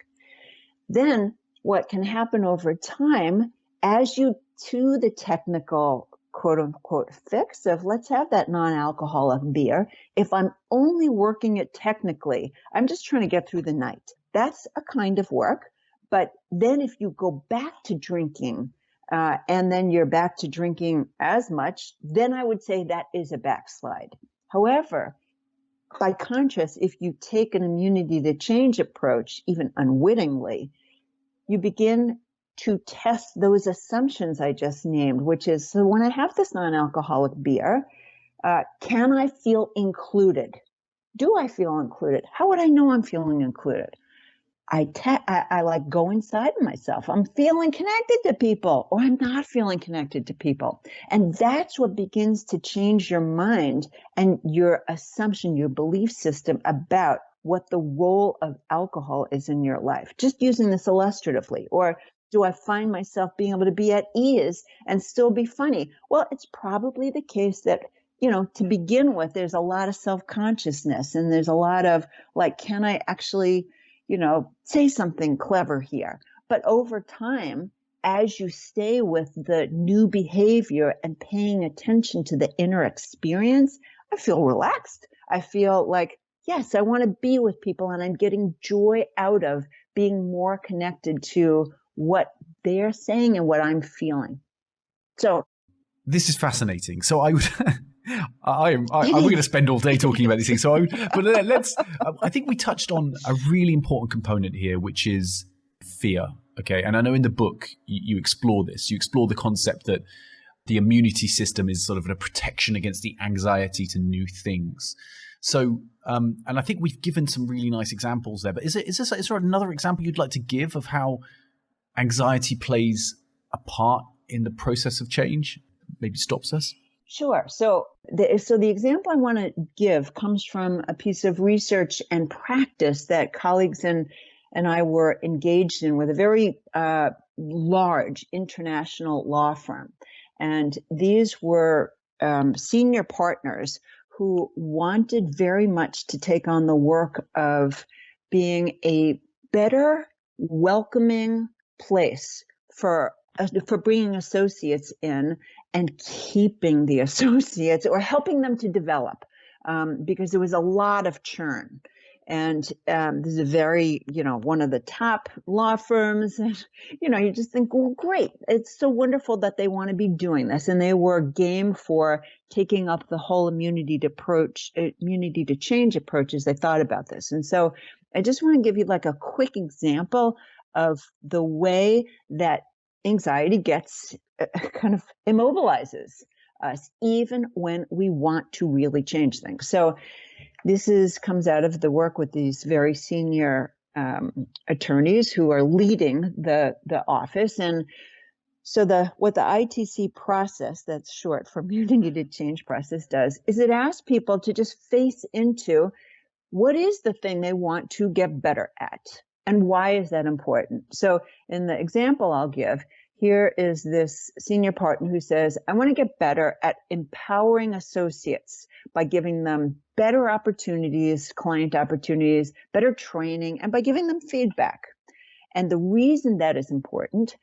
Then what can happen over time as you to the technical quote unquote fix of let's have that non-alcoholic beer. If I'm only working it technically, I'm just trying to get through the night. That's a kind of work, But then if you go back to drinking, and then you're back to drinking as much, then I would say that is a backslide. However, by contrast, if you take an immunity to change approach, even unwittingly, you begin to test those assumptions I just named, which is, so when I have this non-alcoholic beer, can I feel included? Do I feel included? How would I know I'm feeling included? I like go inside myself. I'm feeling connected to people, or I'm not feeling connected to people. And that's what begins to change your mind and your assumption, your belief system about what the role of alcohol is in your life. Just using this illustratively. Or do I find myself being able to be at ease and still be funny? Well, it's probably the case that, to begin with, there's a lot of self-consciousness, and there's a lot of like, can I actually say something clever here? But over time, as you stay with the new behavior and paying attention to the inner experience, I feel relaxed. I feel like, yes, I want to be with people, and I'm getting joy out of being more connected to what they're saying and what I'm feeling. So this is fascinating. So I would, we're going to spend all day talking about these things. So, let's. I think we touched on a really important component here, which is fear. Okay, and I know in the book you explore this. You explore the concept that the immunity system is sort of a protection against the anxiety to new things. So, and I think we've given some really nice examples there. But is there another example you'd like to give of how anxiety plays a part in the process of change? Maybe stops us? Sure. So the example I want to give comes from a piece of research and practice that colleagues and I were engaged in with a very large international law firm. And these were senior partners who wanted very much to take on the work of being a better, welcoming place for bringing associates in and keeping the associates, or helping them to develop, because there was a lot of churn. And this is a very, one of the top law firms. And, you just think, well, great. It's so wonderful that they want to be doing this. And they were game for taking up the whole immunity to change approach as they thought about this. And so I just want to give you like a quick example of the way that anxiety gets kind of immobilizes us, even when we want to really change things. So this comes out of the work with these very senior attorneys who are leading the office. And so what the ITC process, that's short for immunity to change process, does is it asks people to just face into what is the thing they want to get better at, and why is that important? So in the example I'll give, here is this senior partner who says, I want to get better at empowering associates by giving them better opportunities, client opportunities, better training, and by giving them feedback. And the reason that is important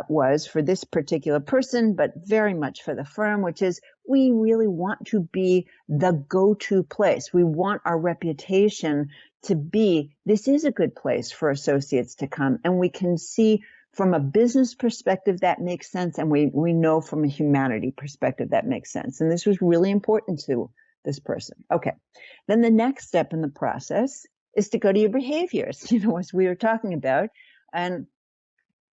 was for this particular person, but very much for the firm, which is we really want to be the go-to place. We want our reputation to be, this is a good place for associates to come. And we can see from a business perspective that makes sense. And we know from a humanity perspective that makes sense. And this was really important to this person. Okay. Then the next step in the process is to go to your behaviors, as we were talking about. And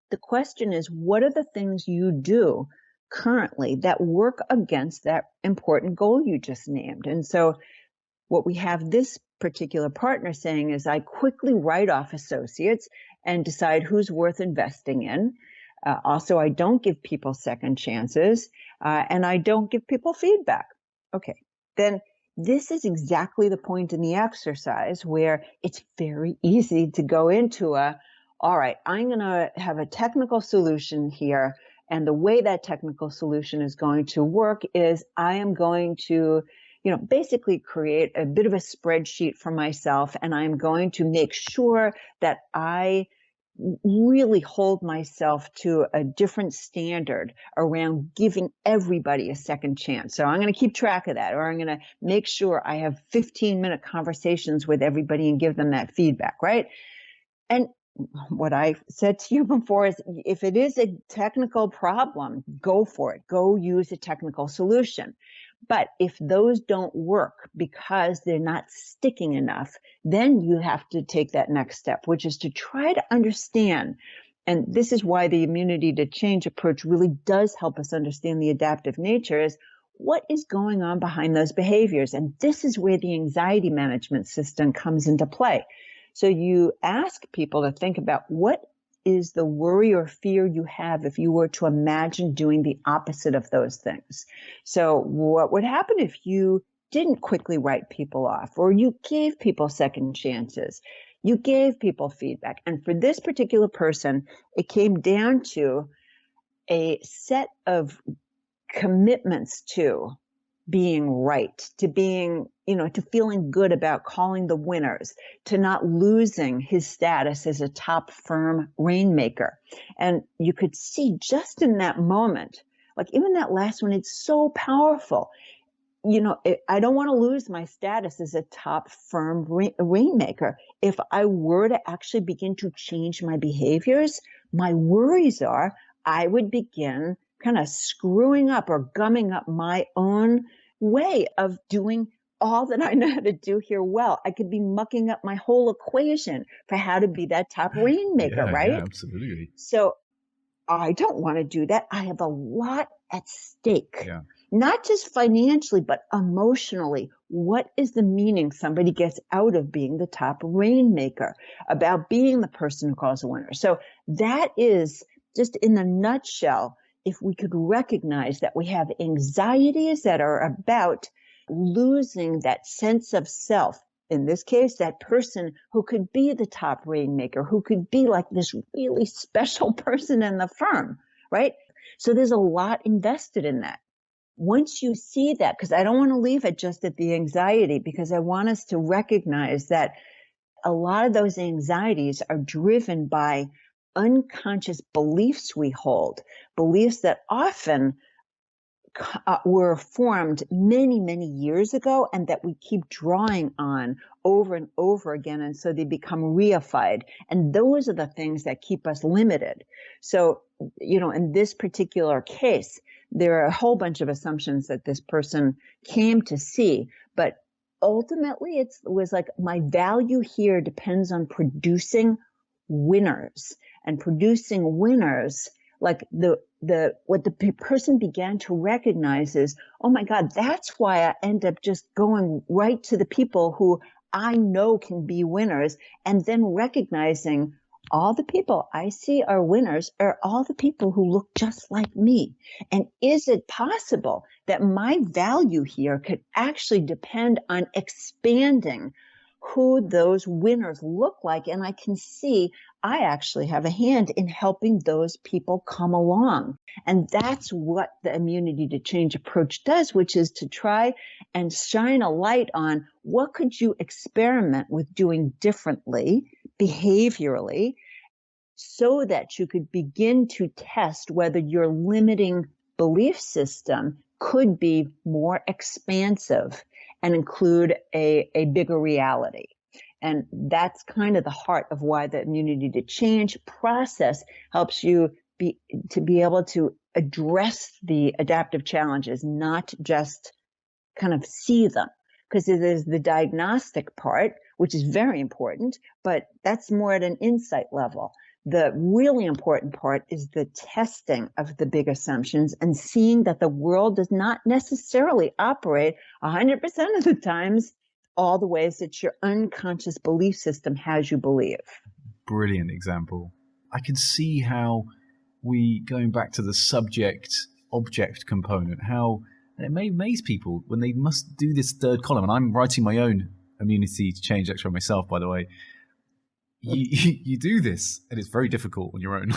the question is, what are the things you do currently that work against that important goal you just named? And so what we have this particular partner saying is, I quickly write off associates and decide who's worth investing in. Also, I don't give people second chances, and I don't give people feedback. Okay, then this is exactly the point in the exercise where it's very easy to go into all right, I'm going to have a technical solution here. And the way that technical solution is going to work is I am going to, basically create a bit of a spreadsheet for myself. And I'm going to make sure that I really hold myself to a different standard around giving everybody a second chance. So I'm going to keep track of that, or I'm going to make sure I have 15-minute conversations with everybody and give them that feedback, right? And what I said to you before is, if it is a technical problem, go for it. Go use a technical solution. But if those don't work because they're not sticking enough, then you have to take that next step, which is to try to understand. And this is why the immunity to change approach really does help us understand the adaptive nature, is what is going on behind those behaviors. And this is where the anxiety management system comes into play. So you ask people to think about, what is the worry or fear you have if you were to imagine doing the opposite of those things? So what would happen if you didn't quickly write people off, or you gave people second chances, you gave people feedback? And for this particular person, it came down to a set of commitments to being right, to being, to feeling good about calling the winners, to not losing his status as a top firm rainmaker. And you could see just in that moment, like even that last one, it's so powerful. I don't want to lose my status as a top firm rainmaker. If I were to actually begin to change my behaviors, my worries are I would begin kind of screwing up or gumming up my own way of doing all that I know how to do here well. I could be mucking up my whole equation for how to be that top rainmaker, right? Yeah, absolutely. So I don't want to do that. I have a lot at stake, not just financially, but emotionally. What is the meaning somebody gets out of being the top rainmaker, about being the person who calls the winner? So that is just in a nutshell. If we could recognize that we have anxieties that are about losing that sense of self, in this case, that person who could be the top rainmaker, who could be like this really special person in the firm, right? So there's a lot invested in that. Once you see that, because I don't want to leave it just at the anxiety, because I want us to recognize that a lot of those anxieties are driven by unconscious beliefs we hold, beliefs that often were formed many, many years ago and that we keep drawing on over and over again. And so they become reified. And those are the things that keep us limited. So, in this particular case, there are a whole bunch of assumptions that this person came to see, but ultimately it was like, my value here depends on producing winners. And producing winners, like what the person began to recognize is, oh my God, that's why I end up just going right to the people who I know can be winners, and then recognizing all the people I see are winners are all the people who look just like me. And is it possible that my value here could actually depend on expanding who those winners look like? And I can see I actually have a hand in helping those people come along. And that's what the immunity to change approach does, which is to try and shine a light on what could you experiment with doing differently, behaviorally, so that you could begin to test whether your limiting belief system could be more expansive and include a bigger reality. And that's kind of the heart of why the immunity to change process helps you be able to address the adaptive challenges, not just kind of see them. Because there's the diagnostic part, which is very important, but that's more at an insight level. The really important part is the testing of the big assumptions and seeing that the world does not necessarily operate 100% of the times all the ways that your unconscious belief system has you believe. Brilliant example. I can see how going back to the subject-object component, how it may amaze people when they must do this third column. And I'm writing my own immunity to change lecture myself, by the way. You do this, and it's very difficult on your own.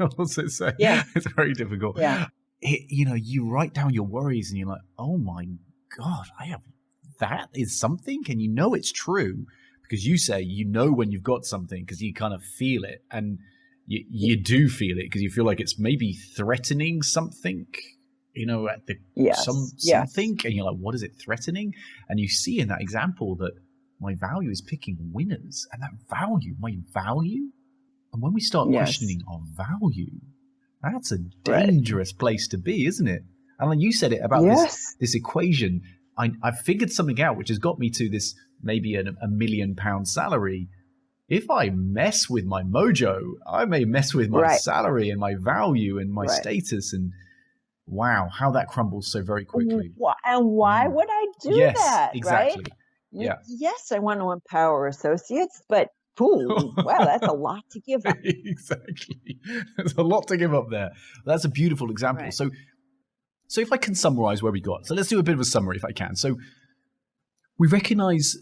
I'll also say, it's very difficult. Yeah. You write down your worries, and you're like, oh my God, that is something, and it's true because you say when you've got something because you kind of feel it, and you do feel it because you feel like it's maybe threatening something, something, and you're like, what is it threatening? And you see in that example that my value is picking winners, and that value, my value And when we start questioning our value, that's a dangerous place to be, isn't it? And you said it about this equation. I figured something out, which has got me to this maybe a £1 million salary. If I mess with my mojo, I may mess with my salary and my value and my status. And wow, how that crumbles so very quickly. And why would I do that? Exactly. Right? Yeah. Yes, I want to empower associates, but wow, that's a lot to give up. Exactly. There's a lot to give up there. That's a beautiful example. Right. So if I can summarize where we got, so let's do a bit of a summary if I can. So we recognize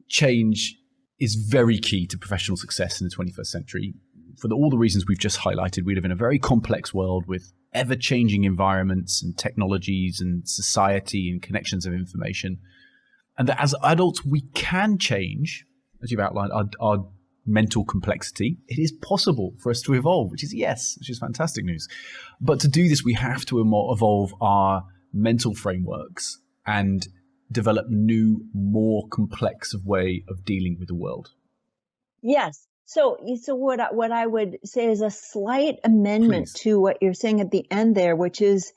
change is very key to professional success in the 21st century. For all the reasons we've just highlighted, we live in a very complex world with ever-changing environments and technologies and society and connections of information. And that as adults, we can change, as you've outlined, our mental complexity. It is possible for us to evolve, which is fantastic news. But to do this, we have to evolve our mental frameworks and develop new, more complex way of dealing with the world. Yes. So what I would say is a slight amendment to what you're saying at the end there, which is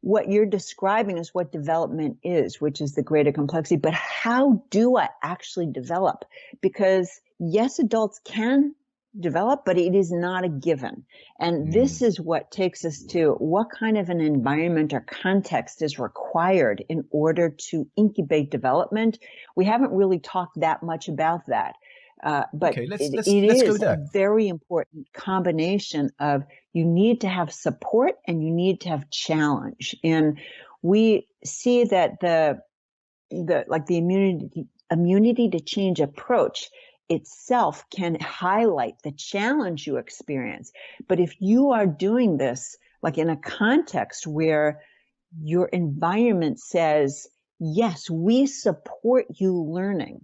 what you're describing is what development is, which is the greater complexity. But how do I actually develop? Because yes, adults can develop, but it is not a given. And this is what takes us to what kind of an environment or context is required in order to incubate development. We haven't really talked that much about that. But let's is a very important combination of you need to have support and you need to have challenge. And we see that the immunity to change approach itself can highlight the challenge you experience. But if you are doing this like in a context where your environment says, yes, we support you learning.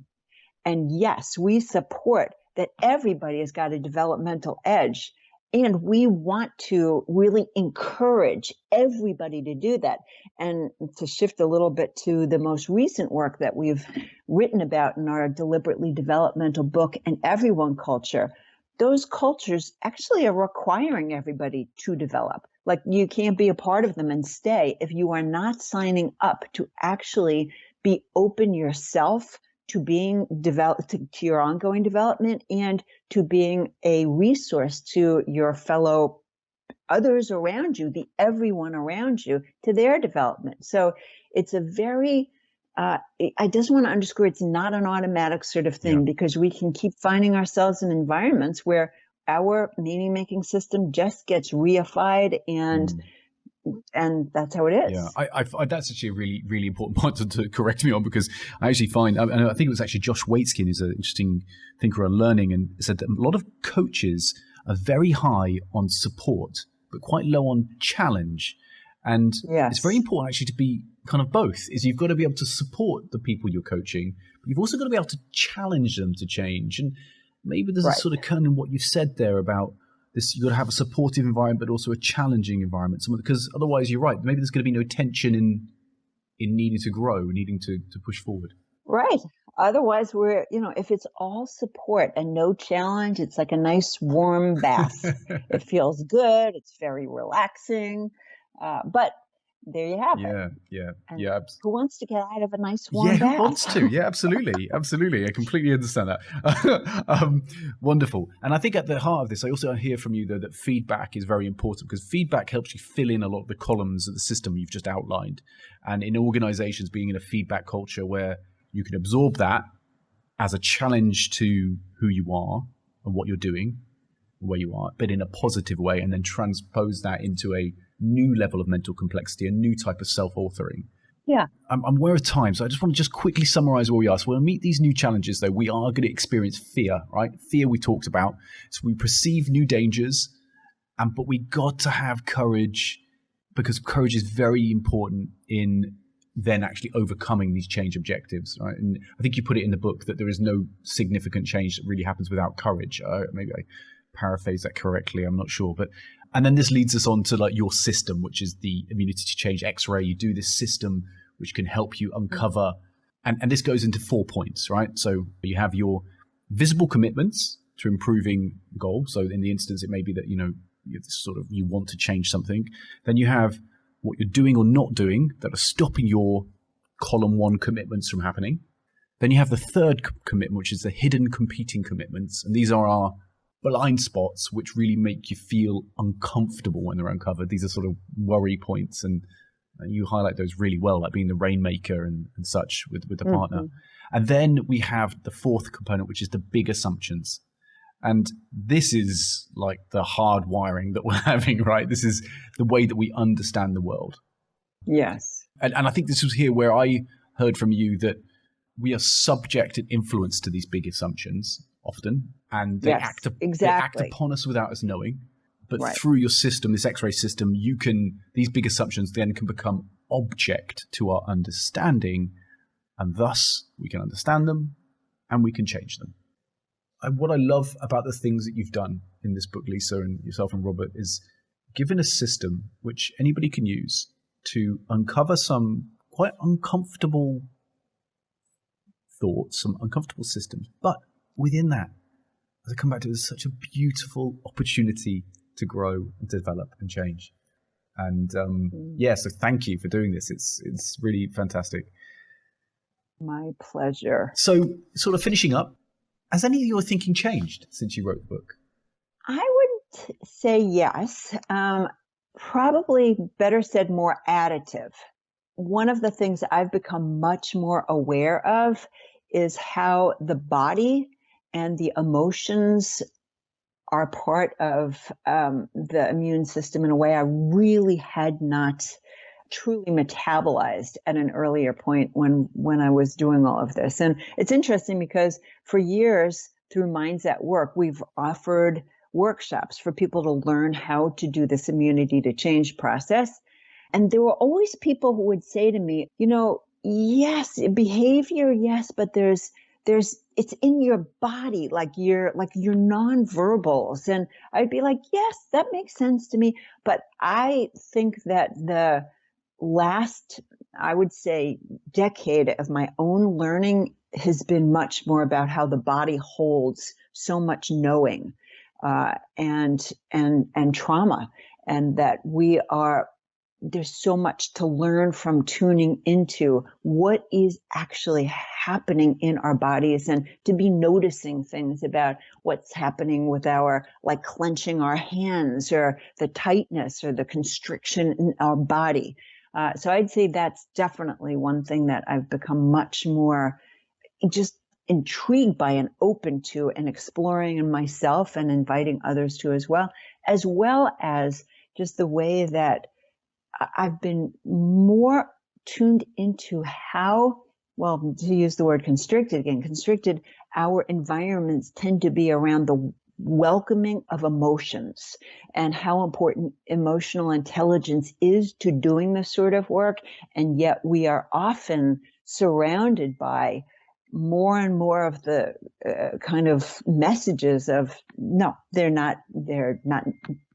And yes, we support that everybody has got a developmental edge. And we want to really encourage everybody to do that. And to shift a little bit to the most recent work that we've written about in our deliberately developmental book, And Everyone Culture, those cultures actually are requiring everybody to develop. Like you can't be a part of them and stay if you are not signing up to actually be open yourself to being developed, to your ongoing development, and to being a resource to your fellow others around you, the everyone around you, to their development. So it's a very, I just want to underscore, it's not an automatic sort of thing, because we can keep finding ourselves in environments where our meaning-making system just gets reified and that's how it is. Yeah, I that's actually a really, really important point to correct me on, because I actually find, and I think it was actually Josh Waitzkin, who's an interesting thinker on learning, and said that a lot of coaches are very high on support, but quite low on challenge. And it's very important actually to be kind of both. Is you've got to be able to support the people you're coaching, but you've also got to be able to challenge them to change. And maybe there's a sort of kernel in what you said there about this, you've got to have a supportive environment, but also a challenging environment. Because otherwise, you're right, maybe there's going to be no tension in needing to grow, needing to push forward. Right. Otherwise, if it's all support and no challenge, it's like a nice warm bath. It feels good. It's very relaxing. But there you have it. Yeah. Who wants to get out of a nice warm bath? Yeah, who wants to? Yeah, absolutely. Absolutely. I completely understand that. Wonderful. And I think at the heart of this, I also hear from you, though, that feedback is very important, because feedback helps you fill in a lot of the columns of the system you've just outlined. And in organizations, being in a feedback culture where you can absorb that as a challenge to who you are and what you're doing, where you are, but in a positive way, and then transpose that into a new level of mental complexity, a new type of self-authoring. Yeah. I'm aware of time, so I just want to quickly summarize where we are. So when we meet these new challenges, though, we are going to experience fear, right? Fear we talked about. So we perceive new dangers, but we got to have courage, because courage is very important in then actually overcoming these change objectives, right? And I think you put it in the book that there is no significant change that really happens without courage. Maybe I paraphrase that correctly, I'm not sure. And then this leads us on to like your system, which is the immunity to change X-ray. You do this system which can help you uncover, and this goes into 4 points, right? So you have your visible commitments, to improving goal. So in the instance, it may be that, you want to change something. Then you have what you're doing or not doing that are stopping your column 1 commitments from happening. Then you have the third commitment, which is the hidden competing commitments. And these are our blind spots, which really make you feel uncomfortable when they're uncovered. These are sort of worry points. And you highlight those really well, like being the rainmaker and such with the partner. And then we have the fourth component, which is the big assumptions. And this is like the hard wiring that we're having, right? This is the way that we understand the world. Yes. And I think this was here where I heard from you that we are subject and influenced to these big assumptions often, and they act upon us without us knowing. But through your system, this X-ray system, these big assumptions then can become object to our understanding, and thus we can understand them and we can change them. And what I love about the things that you've done in this book, Lisa, and yourself and Robert, is given a system which anybody can use to uncover some quite uncomfortable thoughts, some uncomfortable systems. But within that, as I come back to it, there's such a beautiful opportunity to grow and develop and change. And so thank you for doing this. It's really fantastic. My pleasure. So sort of finishing up, has any of your thinking changed since you wrote the book? I would say yes. Probably better said, more additive. One of the things I've become much more aware of is how the body and the emotions are part of the immune system in a way I really had not truly metabolized at an earlier point when I was doing all of this. And it's interesting because for years through Minds at Work, we've offered workshops for people to learn how to do this immunity to change process. And there were always people who would say to me, yes, behavior, yes, but there's it's in your body, like your nonverbals. And I'd be like, yes, that makes sense to me. But I think that the last, I would say, decade of my own learning has been much more about how the body holds so much knowing and trauma, and that there's so much to learn from tuning into what is actually happening in our bodies, and to be noticing things about what's happening with like clenching our hands, or the tightness or the constriction in our body. So I'd say that's definitely one thing that I've become much more just intrigued by and open to, and exploring in myself and inviting others to as well as just the way that I've been more tuned into how, well, to use the word constricted, our environments tend to be around the welcoming of emotions, and how important emotional intelligence is to doing this sort of work. And yet we are often surrounded by more and more of the kind of messages of, no, they're not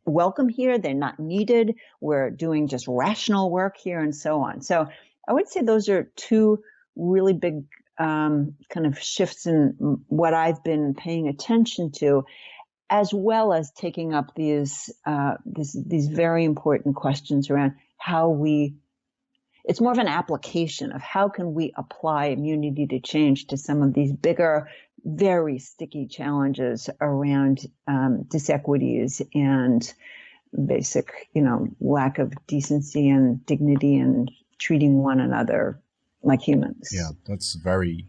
welcome here. They're not needed. We're doing just rational work here, and so on. So I would say those are two really big kind of shifts in what I've been paying attention to, as well as taking up these very important questions around how it's more of an application of how can we apply immunity to change to some of these bigger, very sticky challenges around disequities and basic, lack of decency and dignity and treating one another like humans. Yeah, that's very,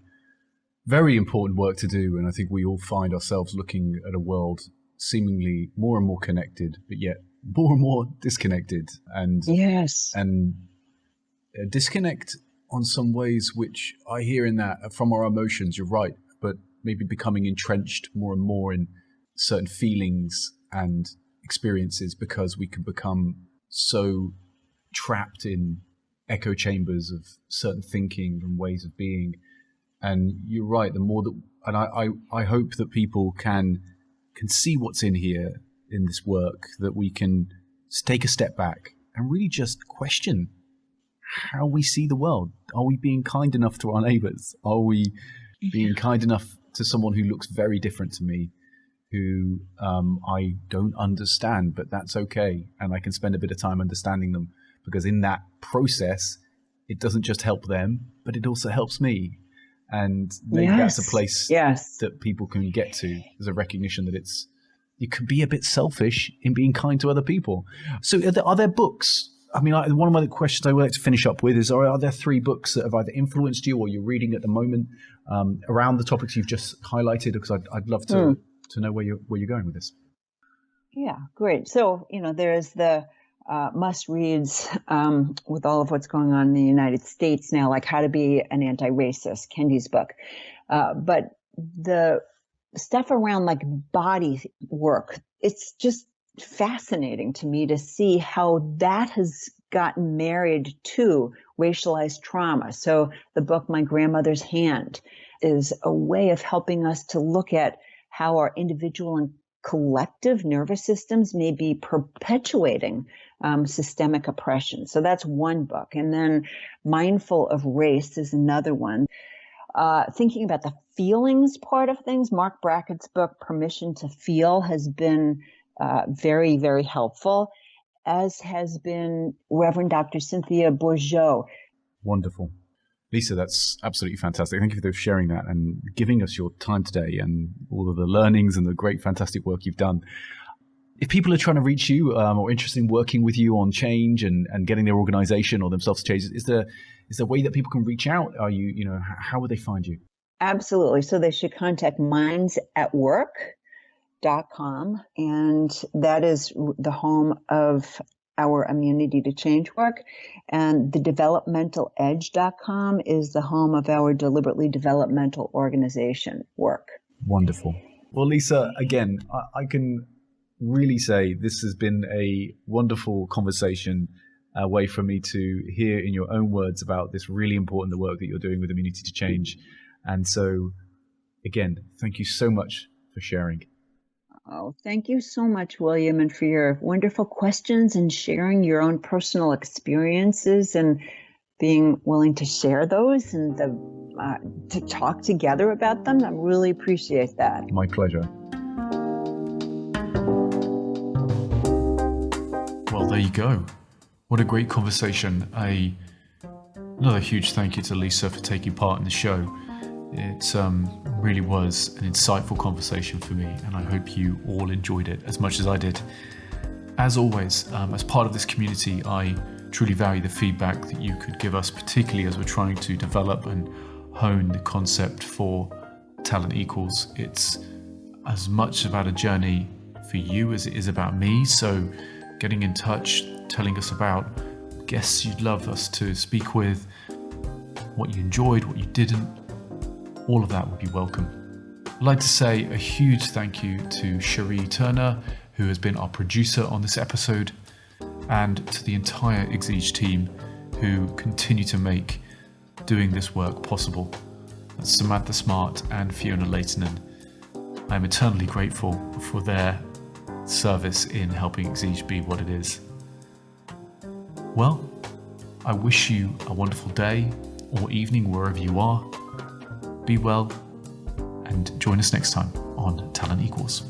very important work to do. And I think we all find ourselves looking at a world seemingly more and more connected, but yet more and more disconnected. And yes. And disconnect on some ways which I hear in that from our emotions, you're right, but maybe becoming entrenched more and more in certain feelings and experiences, because we can become so trapped in echo chambers of certain thinking and ways of being. And you're right, the more that, and I hope that people can see what's in here in this work, that we can take a step back and really just question how we see the world. Are we being kind enough to our neighbors? Are we being kind enough to someone who looks very different to me, who I don't understand, but that's okay. And I can spend a bit of time understanding them, because in that process, it doesn't just help them, but it also helps me. And maybe that's a place that people can get to. There's a recognition that you can be a bit selfish in being kind to other people. So are there books? I mean, one of my questions I would like to finish up with is, are there 3 books that have either influenced you or you're reading at the moment around the topics you've just highlighted? Because I'd love to know where you're going with this. Yeah, great. So, there's the must-reads with all of what's going on in the United States now, like How to Be an Anti-Racist, Kendi's book. But the stuff around like body work, it's just fascinating to me to see how that has gotten married to racialized trauma. So the book, My Grandmother's Hand, is a way of helping us to look at how our individual and collective nervous systems may be perpetuating systemic oppression. So that's one book. And then Mindful of Race is another one. Thinking about the feelings part of things, Marc Brackett's book, Permission to Feel, has been very, very helpful, as has been Reverend Dr. Cynthia Bourgeault. Wonderful. Lisa, that's absolutely fantastic. Thank you for sharing that and giving us your time today and all of the learnings and the great, fantastic work you've done. If people are trying to reach you or interested in working with you on change and getting their organization or themselves changed, is there a way that people can reach out? Are you, how would they find you? Absolutely. So they should contact mindsatwork.com, and that is the home of our immunity to change work. And the developmentaledge.com is the home of our deliberately developmental organization work. Wonderful. Well, Lisa, again, I can really say this has been a wonderful conversation, a way for me to hear in your own words about this really important work that you're doing with immunity to change. And so, again, thank you so much for sharing. Oh, thank you so much, William, and for your wonderful questions and sharing your own personal experiences and being willing to share those and to talk together about them. I really appreciate that. My pleasure. Well, there you go. What a great conversation. Another huge thank you to Lisa for taking part in the show. It really was an insightful conversation for me, and I hope you all enjoyed it as much as I did. As always, as part of this community, I truly value the feedback that you could give us, particularly as we're trying to develop and hone the concept for Talent Equals. It's as much about a journey for you as it is about me, so getting in touch, telling us about guests you'd love us to speak with, what you enjoyed, what you didn't, all of that would be welcome. I'd like to say a huge thank you to Cherie Turner, who has been our producer on this episode, and to the entire Exige team who continue to make doing this work possible. That's Samantha Smart and Fiona Laitinen. I'm eternally grateful for their service in helping Exige be what it is. Well, I wish you a wonderful day or evening wherever you are. Be well, and join us next time on Talent Equals.